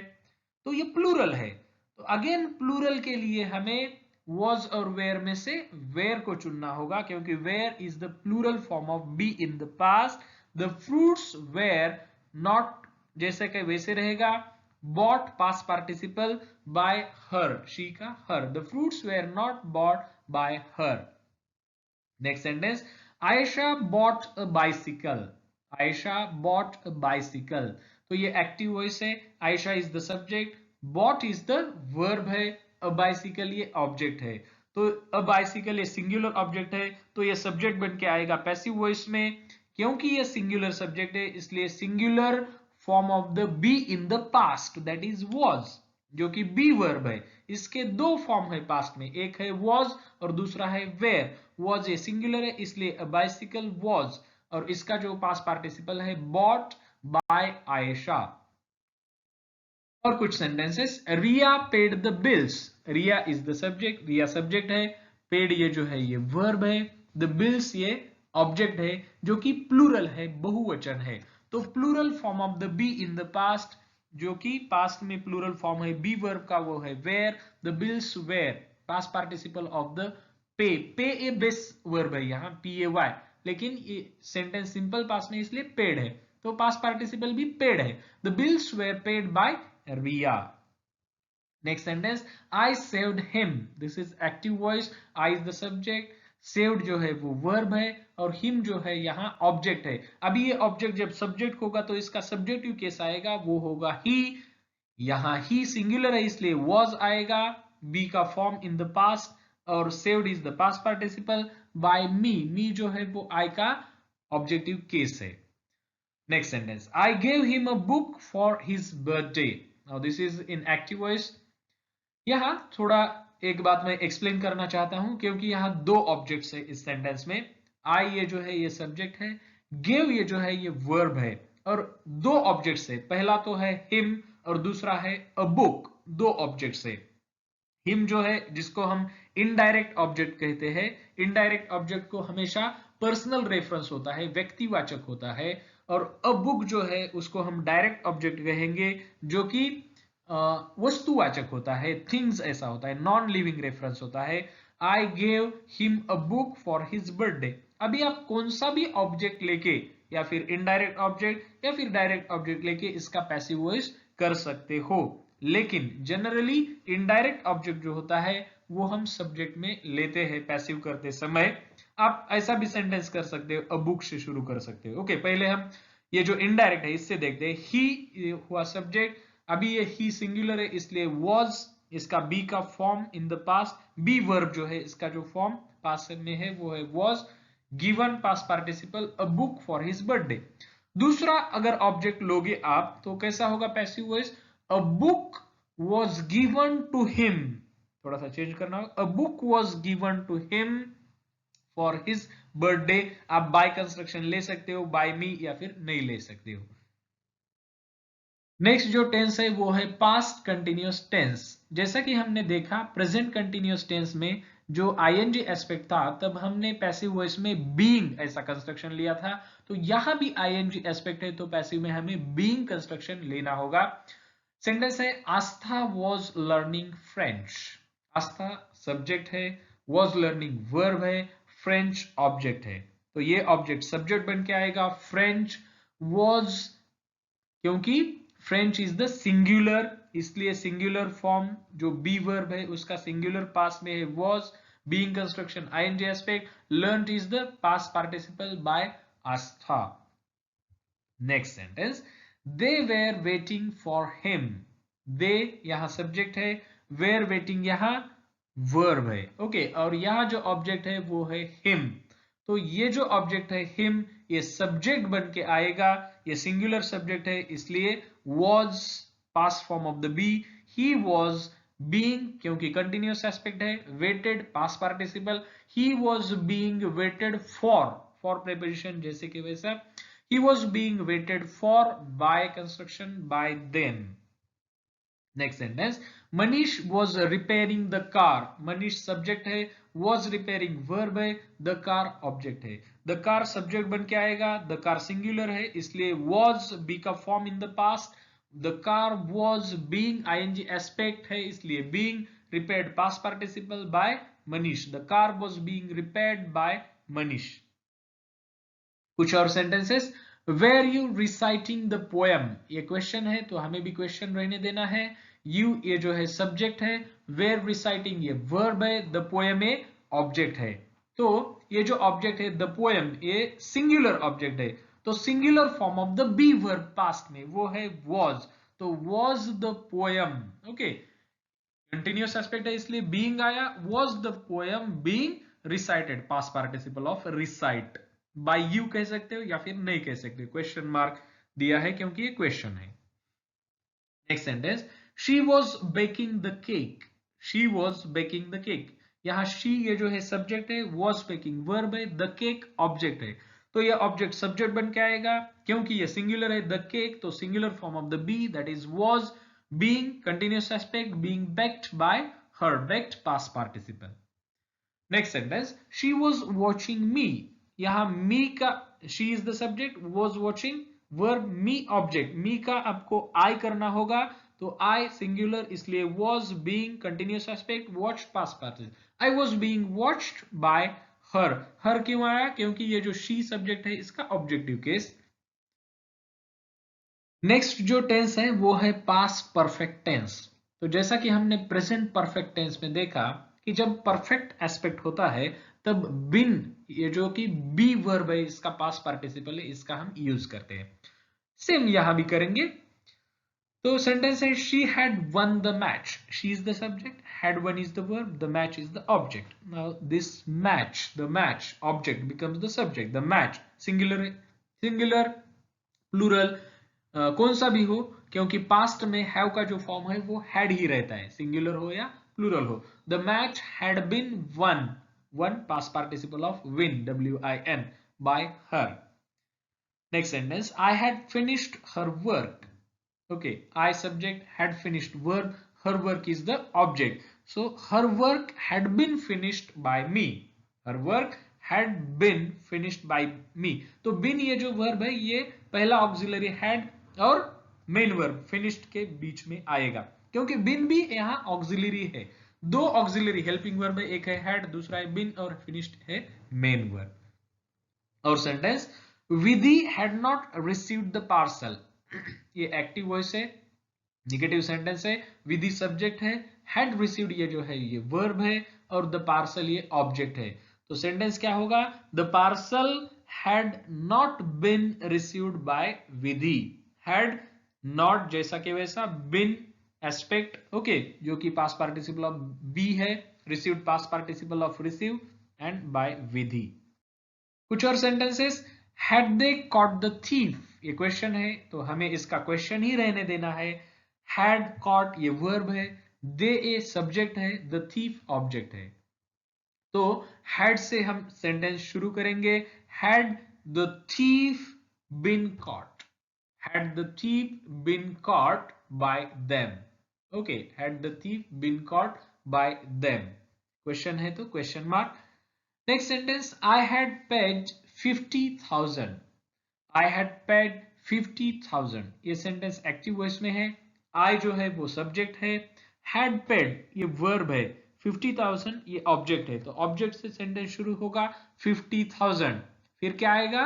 तो ये plural है. तो again plural के लिए हमें was और were में से were को चुनना होगा क्योंकि were is the plural form of be in the past. The fruits were not, जैसे कि वैसे रहेगा, bought past participle by her, she का her. The fruits were not bought by her. Next sentence, Aisha bought a bicycle. Aisha bought a bicycle. तो ये active voice है, Aisha is the subject, bought is the verb है, a bicycle ये object है. तो a bicycle ये singular object है तो ये सब्जेक्ट बन के आएगा पैसिव वॉइस में. क्योंकि ये सिंगुलर सब्जेक्ट है इसलिए singular form of the be in the past that is was, जो कि बी वर्ब है. इसके दो फॉर्म है पास्ट में, एक है was और दूसरा है were. was ये सिंगुलर है इसलिए a bicycle was और इसका जो पास्ट पार्टिसिपल है bought by Aisha. और कुछ sentences, Ria paid the bills. Ria is the subject, Ria subject है, पेड ये जो है ये वर्ब है, द बिल्स ये ऑब्जेक्ट है जो कि प्लूरल है, बहुवचन है. तो plural form of the be in the past, जो कि पास्ट में प्लूरल फॉर्म है बी वर्ब का वो है were. The bills were, past participle of the pay. Pay A base verb है यहाँ पी ए वाई, लेकिन ये सेंटेंस सिंपल पास्ट में इसलिए पेड है तो पास्ट पार्टिसिपल भी पेड है. The bills were paid by Ria. Next sentence, I saved him. This is active voice. I is the subject. Saved जो है वो verb है और him जो है यहाँ object है. अभी ये object जब subject होगा तो इसका subjective case आएगा, वो होगा he. यहाँ he singular है इसलिए was आएगा, be का form in the past और saved is the past participle by me. Me जो है वो I का objective case है. Next sentence, I gave him a book for his birthday. Now this is in active voice. यहाँ थोड़ा एक बात मैं एक्सप्लेन करना चाहता हूं क्योंकि यहाँ दो ऑब्जेक्ट्स है इस सेंटेंस में. I ये जो है ये सब्जेक्ट है, give ये जो है ये वर्ब है और दो ऑब्जेक्ट्स है. पहला तो है him और दूसरा है a book. दो ऑब्जेक्ट्स है. him जो है जिसको हम इनडायरेक्ट ऑब्जेक्ट कहते हैं. इनडायरेक्ट ऑब्जेक्ट को हमेशा पर्सनल रेफरेंस होता है, व्यक्तिवाचक होता है, और अ बुक जो है उसको हम डायरेक्ट ऑब्जेक्ट कहेंगे जो कि वस्तुवाचक होता है, थिंग्स ऐसा होता है, नॉन लिविंग रेफरेंस होता है. I gave him a book for his birthday. अभी आप कौन सा भी ऑब्जेक्ट लेके या फिर इनडायरेक्ट ऑब्जेक्ट या फिर डायरेक्ट ऑब्जेक्ट लेके इसका पैसिव वॉइस कर सकते हो। लेकिन जनरली इनडायरेक्ट ऑब्जेक्ट जो होता है वो हम सब्जेक्ट में लेते हैं पैसिव करते समय। आप ऐसा भी सेंटेंस कर सकते हो, अ बुक से शुरू कर सकते हो। ओके, पहले हम ये जो इनडायरेक्ट है इससे देखते हैं। ही हुआ सब्जेक्ट, अभी ये ही सिंगुलर है इसलिए वॉज इसका बी का form in the past, be verb जो है इसका जो फॉर्म पास्ट में है वो है was, given past participle a book for his birthday. दूसरा अगर ऑब्जेक्ट लोगे आप तो कैसा होगा passive voice, a book was given to him, थोड़ा सा चेंज करना होगा, a book was given to him for his birthday. आप बाय कंस्ट्रक्शन ले सकते हो, बाय मी, या फिर नहीं ले सकते हो। नेक्स्ट जो टेंस है वो है पास्ट कंटिन्यूअस टेंस। जैसा कि हमने देखा प्रेजेंट कंटिन्यूअस टेंस में जो आईएनजी एस्पेक्ट था तब हमने पैसिव वॉइस में बीइंग ऐसा कंस्ट्रक्शन लिया था, तो यहां भी आईएनजी एस्पेक्ट है तो पैसिव में हमें बीइंग कंस्ट्रक्शन लेना होगा। सेंटेंस है Aastha was learning French. Aastha subject है, वॉज लर्निंग वर्ब है, फ्रेंच ऑब्जेक्ट है। तो ये ऑब्जेक्ट सब्जेक्ट बन के आएगा, फ्रेंच वॉज क्योंकि फ्रेंच इज द सिंगुलर इसलिए सिंगुलर फॉर्म जो बी वर्ब है उसका सिंगुलर पास्ट में है was, being construction ING aspect, learned is the past participle by Aastha. Next sentence, they were waiting for him. They यहां subject है, were waiting यहां verb है। ओके, और यहां जो ऑब्जेक्ट है वो है हिम। तो ये जो ऑब्जेक्ट है हिम ये सब्जेक्ट बन के आएगा, ये सिंगुलर सब्जेक्ट है इसलिए was past form of the be, he was being क्योंकि कंटिन्यूअस एस्पेक्ट है, waited past participle, he was being waited for preposition जैसे कि वैसा, he was being waited for by construction by them। Next sentence, Manish was repairing the car। Manish subject है, was repairing verb है, the car object है। the car subject बन के आएगा, the car singular है इसलिए was बी का form in the past, the car was being ing aspect है इसलिए being, repaired past participle by Manish, the car was being repaired by Manish. कुछ और sentences, were you reciting the poem, ये question है तो हमें भी क्वेश्चन रहने देना है। यू ये जो है सब्जेक्ट है, वेर रिसाइटिंग ये वर्ब है, द पोएम ये ऑब्जेक्ट है। तो ये जो ऑब्जेक्ट है द पोएम ये सिंगुलर ऑब्जेक्ट है, तो singular form of the be verb past में वो है वॉज, तो was the poem. Okay, continuous aspect है इसलिए बीइंग आया, was the poem being recited past participle of recite. By you कह सकते हो या फिर नहीं कह सकते, क्वेश्चन मार्क दिया है क्योंकि ये क्वेश्चन है। Next sentence, she was baking the cake. She was baking the cake, यहां शी ये जो है सब्जेक्ट है, वॉज बेकिंग वर्ब है, द केक ऑब्जेक्ट है। तो ये ऑब्जेक्ट सब्जेक्ट बन के आएगा क्योंकि ये सिंगुलर है द केक, तो singular form of the be that is was, being continuous aspect, being baked by her, baked past participle। next sentence, she was watching me। यहां me का she is the subject, was watching verb, me object, me का आपको I करना होगा तो I singular इसलिए was being continuous aspect, watched past participle, I was being watched by her। her क्यों आया, क्योंकि ये जो she subject है इसका ऑब्जेक्टिव केस। नेक्स्ट जो टेंस है वो है पास्ट परफेक्ट टेंस। तो जैसा कि हमने प्रेजेंट परफेक्ट टेंस में देखा कि जब परफेक्ट एस्पेक्ट होता है तब बिन ये जो कि बी वर्ब है इसका पास्ट पार्टिसिपल है इसका हम यूज करते हैं। सेम यहां भी करेंगे। तो सेंटेंस है she had one the match, she is the subject, had one is the verb, the match is the object. Now this match, the match object becomes the subject, the match singular है, singular plural कौन सा भी हो क्योंकि past में have का जो form है वो हैड ही रहता है, सिंगुलर हो या प्लूरल हो। The match had been won, won past participle of win, WIN, by her. Next sentence, I had finished her work. Okay, I subject, had finished work, her work is the object, so her work had been finished by me, her work had been finished by me. तो been ये जो verb है ये पहला auxiliary had और main verb finished के बीच में आएगा क्योंकि बिन भी यहां ऑक्सिलरी है, दो ऑक्सिलरी हेल्पिंग वर्ब है, एक है हैड दूसरा है बिन और फिनिश्ड है मेन वर्ब। और sentence, Vidhi had not received the parcel, ये एक्टिव वॉइस है, निगेटिव सेंटेंस है, विधि सब्जेक्ट है, हैड रिसीव्ड ये जो है ये वर्ब है, और द पार्सल ये ऑब्जेक्ट है। तो सेंटेंस क्या होगा? The parcel had not been received by Vidhi. Had not जैसा कि वैसा, बिन एस्पेक्ट ओके, जो कि पास्ट पार्टिसिपल ऑफ बी है, received past participle of receive, and by Vidhi. कुछ और sentences, had they caught the thief, ये क्वेश्चन है तो हमें इसका क्वेश्चन ही रहने देना है। हैड कॉट ये वर्ब है, दे ए सब्जेक्ट है, द थीफ ऑब्जेक्ट है। तो हैड से हम सेंटेंस शुरू करेंगे। Had the thief been caught, had the thief been caught by them, okay, had the thief been caught by them, question है तो question mark. Next sentence, I had paid 50,000, I had paid 50,000, ये sentence active voice में है, I जो है वो subject है, had paid ये वर्ब है, 50,000 ये ऑब्जेक्ट है, तो ऑब्जेक्ट से सेंटेंस शुरू होगा 50,000, फिर क्या आएगा?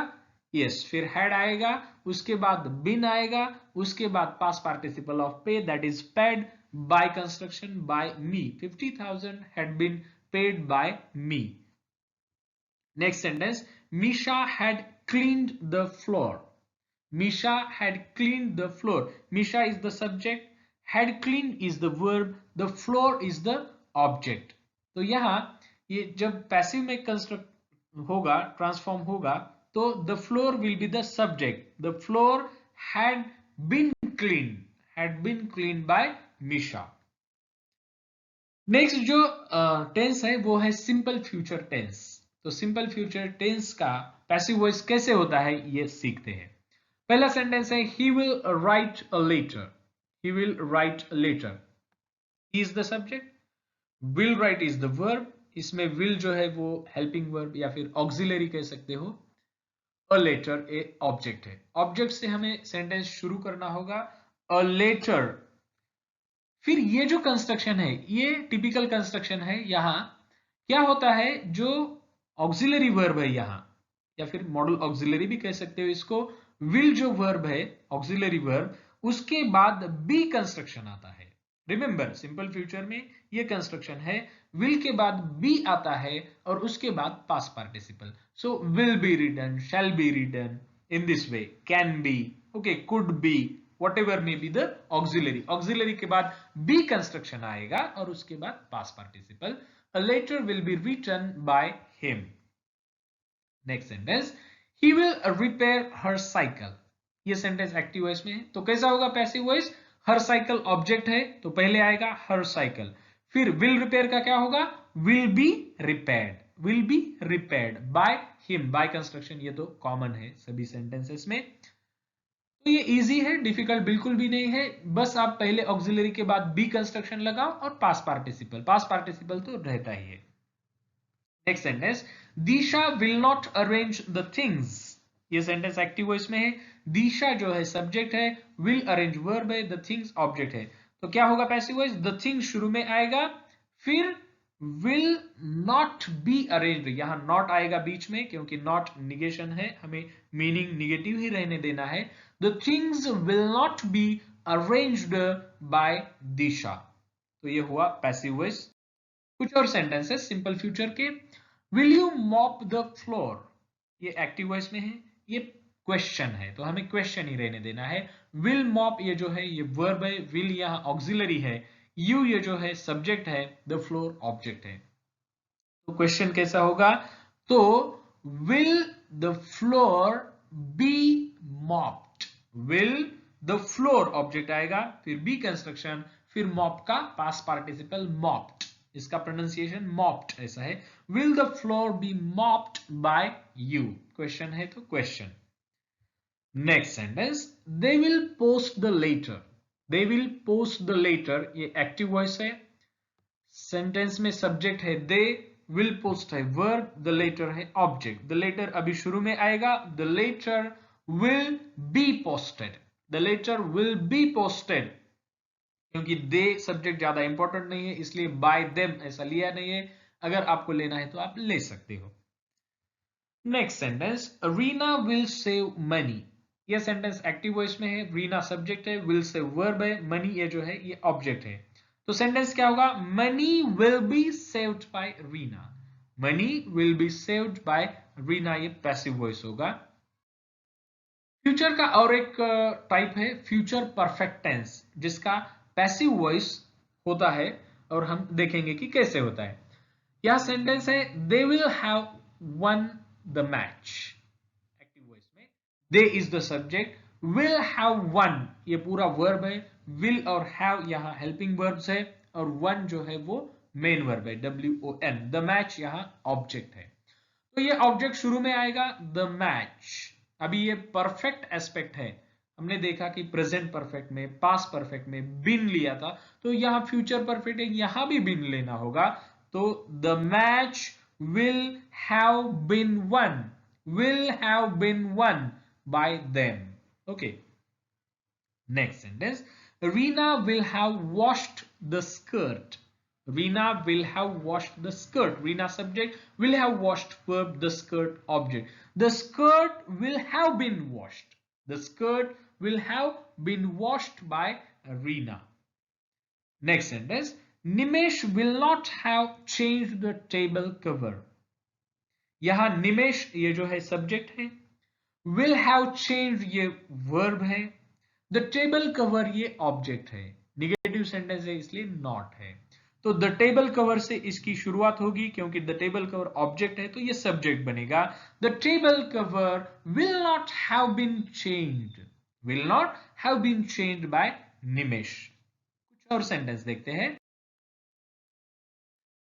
यस, फिर had आएगा, उसके बाद been आएगा, उसके बाद past participle of pay, that is paid by construction by me, 50,000 had been paid by me. Next sentence, Misha had cleaned the floor. Misha had cleaned the floor. Misha is the subject, had cleaned is the verb, the floor is the object. तो यहाँ ये जब passive में construct होगा, transform होगा, तो the floor will be the subject. The floor had been cleaned by Misha. Next जो tense है वो है सिंपल फ्यूचर टेंस। तो सिंपल फ्यूचर टेंस का पैसिव वॉइस कैसे होता है ये सीखते हैं। पहला सेंटेंस है he will write a letter, he will write a letter, he is the subject, will write is the verb, इसमें विल जो है वो हेल्पिंग वर्ब या फिर ऑक्सिलरी कह सकते हो, अ लेटर ए ऑब्जेक्ट है, ऑब्जेक्ट से हमें सेंटेंस शुरू करना होगा, अ लेटर। फिर ये जो कंस्ट्रक्शन है ये टिपिकल कंस्ट्रक्शन है। यहां क्या होता है, जो ऑक्सिलरी वर्ब है यहां, या फिर मॉडल ऑक्सिलरी भी कह सकते हो इसको, विल जो वर्ब है ऑक्सिलरी वर्ब, उसके बाद बी कंस्ट्रक्शन आता है। रिमेंबर सिंपल फ्यूचर में ये कंस्ट्रक्शन है, विल के बाद बी आता है और उसके बाद past participle. So will be written, shall be written in this way, can be, okay, could be, whatever may be the auxiliary, auxiliary के बाद be construction आएगा और उसके बाद past participle, a letter will be written by him. Next sentence, he will repair her cycle, ये sentence active voice में है, तो कैसा होगा passive voice? her cycle object है तो पहले आएगा her cycle, फिर will repair का क्या होगा? will be repaired, will be repaired by him, by construction, ये तो common है सभी sentences में। तो ये इजी है, डिफिकल्ट बिल्कुल भी नहीं है, बस आप पहले ऑक्सिलरी के बाद बी कंस्ट्रक्शन लगाओ और पास्ट पार्टिसिपल तो रहता ही है। Next sentence, Disha will not arrange the things, ये सेंटेंस एक्टिव वॉइस में है, दिशा जो है सब्जेक्ट है, विल अरेंज वर्ब है, द थिंग्स ऑब्जेक्ट है, तो क्या होगा पैसिव वॉइस? द थिंग्स शुरू में आएगा, फिर विल नॉट बी अरेंज्ड, यहां नॉट आएगा बीच में क्योंकि नॉट निगेशन है, हमें मीनिंग निगेटिव ही रहने देना है। The things will not be arranged by दिशा, तो ये हुआ पैसिव वॉइस। कुछ और सेंटेंसेस सिंपल फ्यूचर के, will you mop the floor, ये एक्टिव वॉइस में है, ये क्वेश्चन है तो हमें क्वेश्चन ही रहने देना है। विल मॉप ये जो है ये वर्ब है, विल यहां ऑक्सिलरी है, यू ये जो है सब्जेक्ट है, द फ्लोर ऑब्जेक्ट है। तो क्वेश्चन कैसा होगा? तो will the floor be mopped, will the floor object आएगा, फिर बी कंस्ट्रक्शन, फिर मॉप का पास्ट पार्टिसिपल मॉप्ड, इसका प्रोनाउंसिएशन मॉप्ड ऐसा है। Will the floor be mopped by you, question है तो question. Next sentence, they will post the letter, they will post the letter, ये एक्टिव वॉइस है, sentence में सब्जेक्ट है दे, विल पोस्ट है वर्ब, द लेटर है object, the letter अभी शुरू में आएगा, the letter will be posted, the letter will be posted, क्योंकि दे सब्जेक्ट ज्यादा इंपॉर्टेंट नहीं है इसलिए बाय देम ऐसा लिया नहीं है, अगर आपको लेना है तो आप ले सकते हो। Next sentence, Rina will save money. ये सेंटेंस एक्टिव वॉइस में है, रीना सब्जेक्ट है, विल सेव वर्ब है, मनी ये जो है ये ऑब्जेक्ट है। तो सेंटेंस क्या होगा, money will be saved by Reena. Money will be saved by Reena, ये पैसिव वॉइस होगा। फ्यूचर का और एक टाइप है फ्यूचर परफेक्ट टेंस, जिसका पैसिव वॉइस होता है और हम देखेंगे कि कैसे होता है। यह सेंटेंस है, they will have won the match. Active voice में they is the subject, will have won ये पूरा वर्ब है, विल और हैव यहां हेल्पिंग वर्ब्स है, और वन जो है वो मेन वर्ब है, WON। द मैच यहां ऑब्जेक्ट है। तो ये ऑब्जेक्ट शुरू में आएगा, द मैच। अभी ये परफेक्ट एस्पेक्ट है, हमने देखा कि प्रेजेंट परफेक्ट में, पास्ट परफेक्ट में बिन लिया था, तो यहां फ्यूचर परफेक्ट है, यहां भी बिन लेना होगा। तो the match will have been won, will have been won by them. Okay, next sentence, Rina will have washed the skirt. Rina will have washed the skirt. Rina subject, will have washed verb, the skirt object. The skirt will have been washed. The skirt will have been washed by Rina. Next sentence, Nimesh will not have changed the table cover. यहां निमेश ये जो है subject है, will have changed ये verb है, the table cover ये object है, negative sentence है इसलिए नॉट है। तो द टेबल कवर से इसकी शुरुआत होगी, क्योंकि द टेबल कवर ऑब्जेक्ट है तो ये सब्जेक्ट बनेगा। The table cover will not have been changed, will not have been changed by Nimesh. कुछ और सेंटेंस देखते हैं।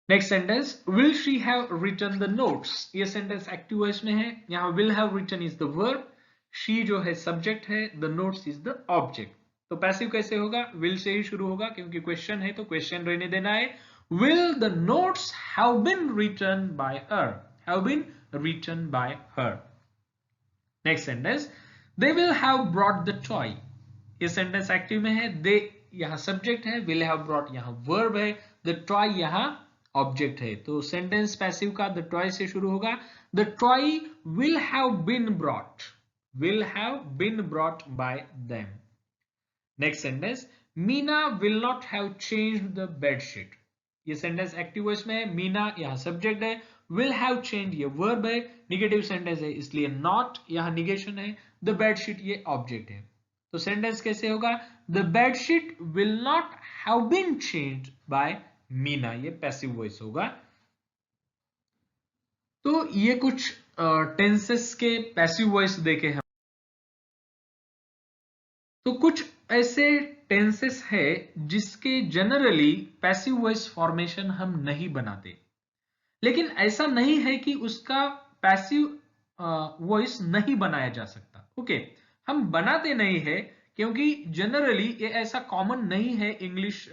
Next sentence, will she have written the notes. ये सेंटेंस एक्टिव वॉइस में है, यहां will have written is the verb, she जो है सब्जेक्ट है, the notes is the object. तो पैसिव कैसे होगा, विल से ही शुरू होगा क्योंकि क्वेश्चन है तो क्वेश्चन रहने देना है। Will the notes have been written by her, have been written by her. Next sentence, they will have brought the toy. ये सेंटेंस एक्टिव में है, दे यहां सब्जेक्ट है, विल हैव ब्रॉट यहां वर्ब है, द टॉय यहां object है। तो सेंटेंस पैसिव का द टॉय से शुरू होगा, the toy will have been brought, will have been brought by them. Next sentence, Meena will not have changed the bedsheet. ये सेंटेंस एक्टिव वॉइस में है, मीना यहां सब्जेक्ट है, विल हैव चेंज ये वर्ब है, निगेटिव सेंटेंस है इसलिए नॉट यहां निगेशन है, द बेडशीट ये ऑब्जेक्ट है। तो सेंटेंस कैसे होगा, the bedsheet will not have been changed by Meena, ये पैसिव वॉइस होगा। तो ये कुछ टेंसेस के पैसिव वॉइस देखे हम। तो कुछ ऐसे टेंसेस है जिसके जनरली पैसिव वॉइस फॉर्मेशन हम नहीं बनाते, लेकिन ऐसा नहीं है कि उसका पैसिव वॉइस नहीं बनाया जा सकता। ओके, हम बनाते नहीं है क्योंकि जनरली ये ऐसा कॉमन नहीं है इंग्लिश,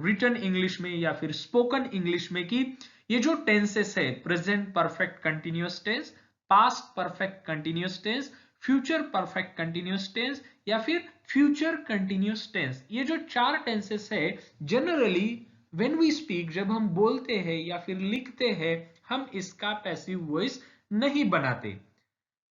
रिटन इंग्लिश में या फिर स्पोकन इंग्लिश में, कि ये जो टेंसेस है, present perfect continuous tense, past perfect continuous tense, future perfect continuous tense या फिर फ्यूचर कंटिन्यूअस टेंस, ये जो चार टेंसेस है जनरली व्हेन वी स्पीक, जब हम बोलते हैं या फिर लिखते हैं, हम इसका पैसिव वॉइस नहीं बनाते।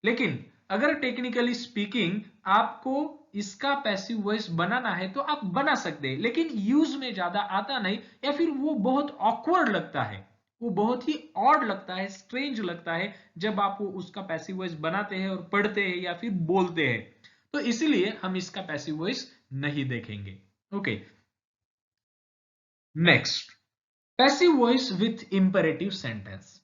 लेकिन अगर टेक्निकली स्पीकिंग आपको इसका पैसिव वॉइस बनाना है तो आप बना सकते हैं, लेकिन यूज में ज्यादा आता नहीं, या फिर वो बहुत ऑकवर्ड लगता है, वो बहुत ही ऑड लगता है, स्ट्रेंज लगता है जब आप वो उसका पैसिव वॉइस बनाते हैं और पढ़ते हैं या फिर बोलते हैं। तो इसीलिए हम इसका पैसिव वॉइस नहीं देखेंगे। Okay, next, passive voice with imperative sentence.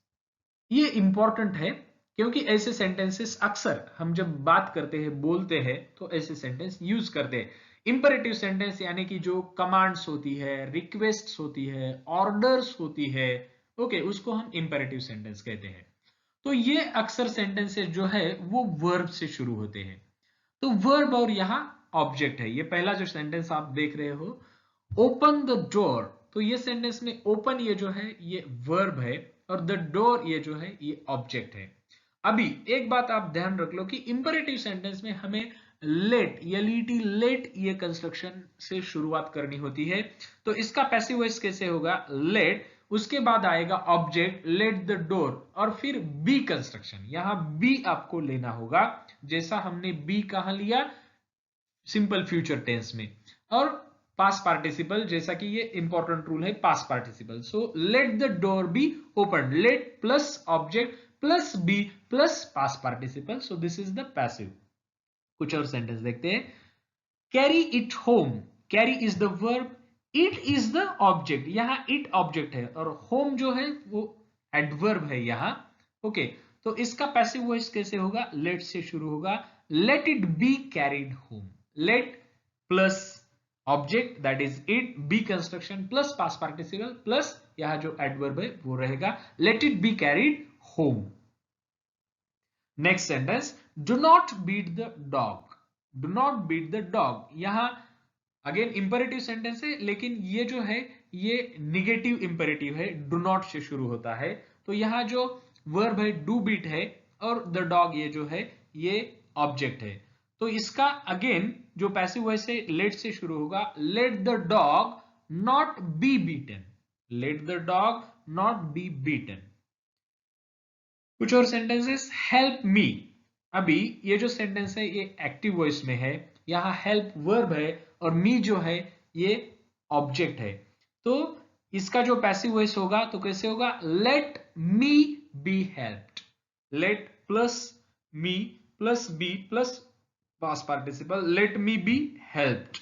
ये इंपॉर्टेंट है क्योंकि ऐसे सेंटेंसेस अक्सर हम जब बात करते हैं, बोलते हैं, तो ऐसे सेंटेंस यूज करते हैं। इंपेरेटिव सेंटेंस यानी कि जो कमांड्स होती है, रिक्वेस्ट्स होती है, ऑर्डर्स होती है, ओके, उसको हम इंपेरेटिव सेंटेंस कहते हैं। तो ये अक्सर सेंटेंसेस जो है वो वर्ब से शुरू होते हैं। तो वर्ब और यहाँ ऑब्जेक्ट है। ये पहला जो सेंटेंस आप देख रहे हो, ओपन द डोर, तो ये सेंटेंस में ओपन ये जो है ये वर्ब है और द डोर ये जो है ये ऑब्जेक्ट है। अभी एक बात आप ध्यान रख लो कि इंपेरेटिव सेंटेंस में हमें लेट, एलईटी लेट ये कंस्ट्रक्शन से शुरुआत करनी होती है। तो इसका पैसिव वॉइस कैसे होगा, लेट उसके बाद आएगा ऑब्जेक्ट लेट द डोर और फिर बी कंस्ट्रक्शन। यहां बी आपको लेना होगा, जैसा हमने बी कहां लिया, सिंपल फ्यूचर टेंस में, और पास्ट पार्टिसिपल, जैसा कि ये इंपॉर्टेंट रूल है past participle. So let the door be open, let plus object plus be plus past participle, so this is the passive. कुछ और सेंटेंस देखते हैं। Carry it home, carry is the verb, it is the object, यहां it object है और home जो है वो एडवर्ब है यहां। ओके, तो इसका पैसिव वॉइस कैसे होगा, लेट से शुरू होगा, let it be carried home, let plus object that is it, be construction plus past participle plus यहां जो एडवर्ब है वो रहेगा, let it be carried home. Next sentence, do not beat the dog, do not beat the dog, यहां again imperative sentence है, लेकिन ये जो है ये निगेटिव इंपेरेटिव है, डू नॉट से शुरू होता है। तो यहां जो वर्ब है डू बीट है और द डॉग ये जो है ये ऑब्जेक्ट है। तो इसका अगेन जो पैसिव वॉइस है लेट से शुरू होगा, let the dog not be beaten, let the dog not be beaten. कुछ और सेंटेंसेस, हेल्प मी, अभी ये जो सेंटेंस है ये एक्टिव वॉइस में है, यहां हेल्प वर्ब है और मी जो है ये ऑब्जेक्ट है। तो इसका जो पैसिव वॉइस होगा तो कैसे होगा, let me be helped, let plus me plus be plus past participle, let me be helped.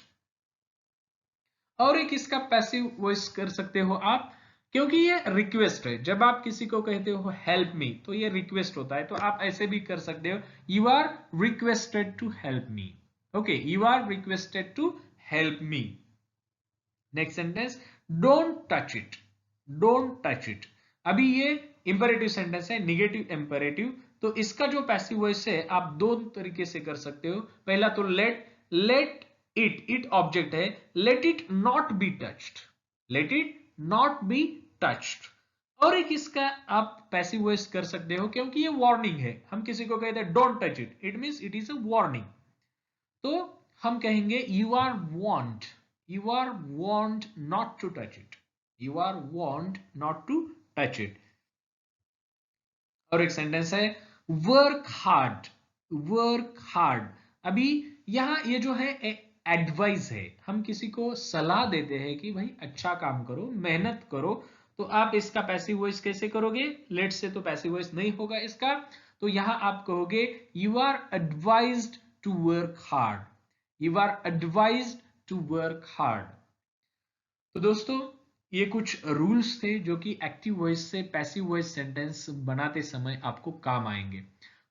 और एक इसका पैसिव वॉइस कर सकते हो आप, क्योंकि ये रिक्वेस्ट है, जब आप किसी को कहते हो हेल्प मी तो ये रिक्वेस्ट होता है, तो आप ऐसे भी कर सकते हो, you are requested to help me, okay, you are requested to help me. Next sentence, don't touch it, don't touch it, अभी ये इंपेरेटिव सेंटेंस है, निगेटिव इंपेरेटिव, तो इसका जो पैसिव वॉइस है आप दो तरीके से कर सकते हो। पहला तो let, let it, it object है, let it not be touched, let it not be touched. और एक इसका आप पैसिव वॉइस कर सकते हो, क्योंकि ये वार्निंग है, हम किसी को कहते हैं don't touch it, it means it is a warning, तो हम कहेंगे you are warned, you are warned not to touch it, you are warned not to touch it. और एक सेंटेंस है वर्क हार्ड, वर्क हार्ड, अभी यहां ये जो है एडवाइस है, हम किसी को सलाह देते हैं कि भाई अच्छा काम करो, मेहनत करो, तो आप इसका पैसिव वॉइस कैसे करोगे, लेट से तो पैसिव वॉइस नहीं होगा इसका, तो यहां आप कहोगे you are advised to work hard, you are advised to work hard. तो दोस्तों ये कुछ रूल्स थे जो कि एक्टिव वॉइस से पैसिव वॉइस सेंटेंस बनाते समय आपको काम आएंगे।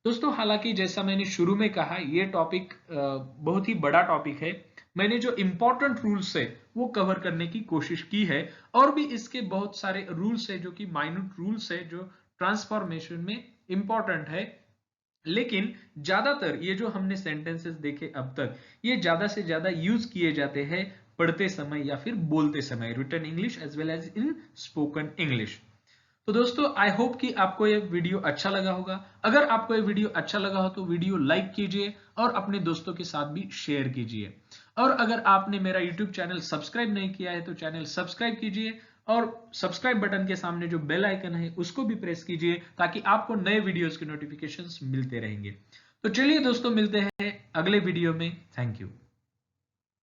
दोस्तों हालांकि जैसा मैंने शुरू में कहा ये टॉपिक बहुत ही बड़ा टॉपिक है, मैंने जो इंपॉर्टेंट रूल्स है वो कवर करने की कोशिश की है, और भी इसके बहुत सारे रूल्स है जो कि माइन्यूट रूल्स है जो ट्रांसफॉर्मेशन में इंपॉर्टेंट है, लेकिन ज्यादातर ये जो हमने सेंटेंसेस देखे अब तक ये ज्यादा से ज्यादा यूज किए जाते हैं पढ़ते समय या फिर बोलते समय, written English as well as in spoken English. तो दोस्तों आई होप कि आपको ये वीडियो अच्छा लगा होगा, अगर आपको ये वीडियो अच्छा लगा हो तो वीडियो लाइक कीजिए और अपने दोस्तों के साथ भी शेयर कीजिए, और अगर आपने मेरा यूट्यूब चैनल सब्सक्राइब नहीं किया है तो चैनल सब्सक्राइब कीजिए और सब्सक्राइब बटन के सामने जो बेल आइकन है उसको भी प्रेस कीजिए ताकि आपको नए वीडियोस के नोटिफिकेशंस मिलते रहेंगे। तो चलिए दोस्तों मिलते हैं अगले वीडियो में, थैंक यू।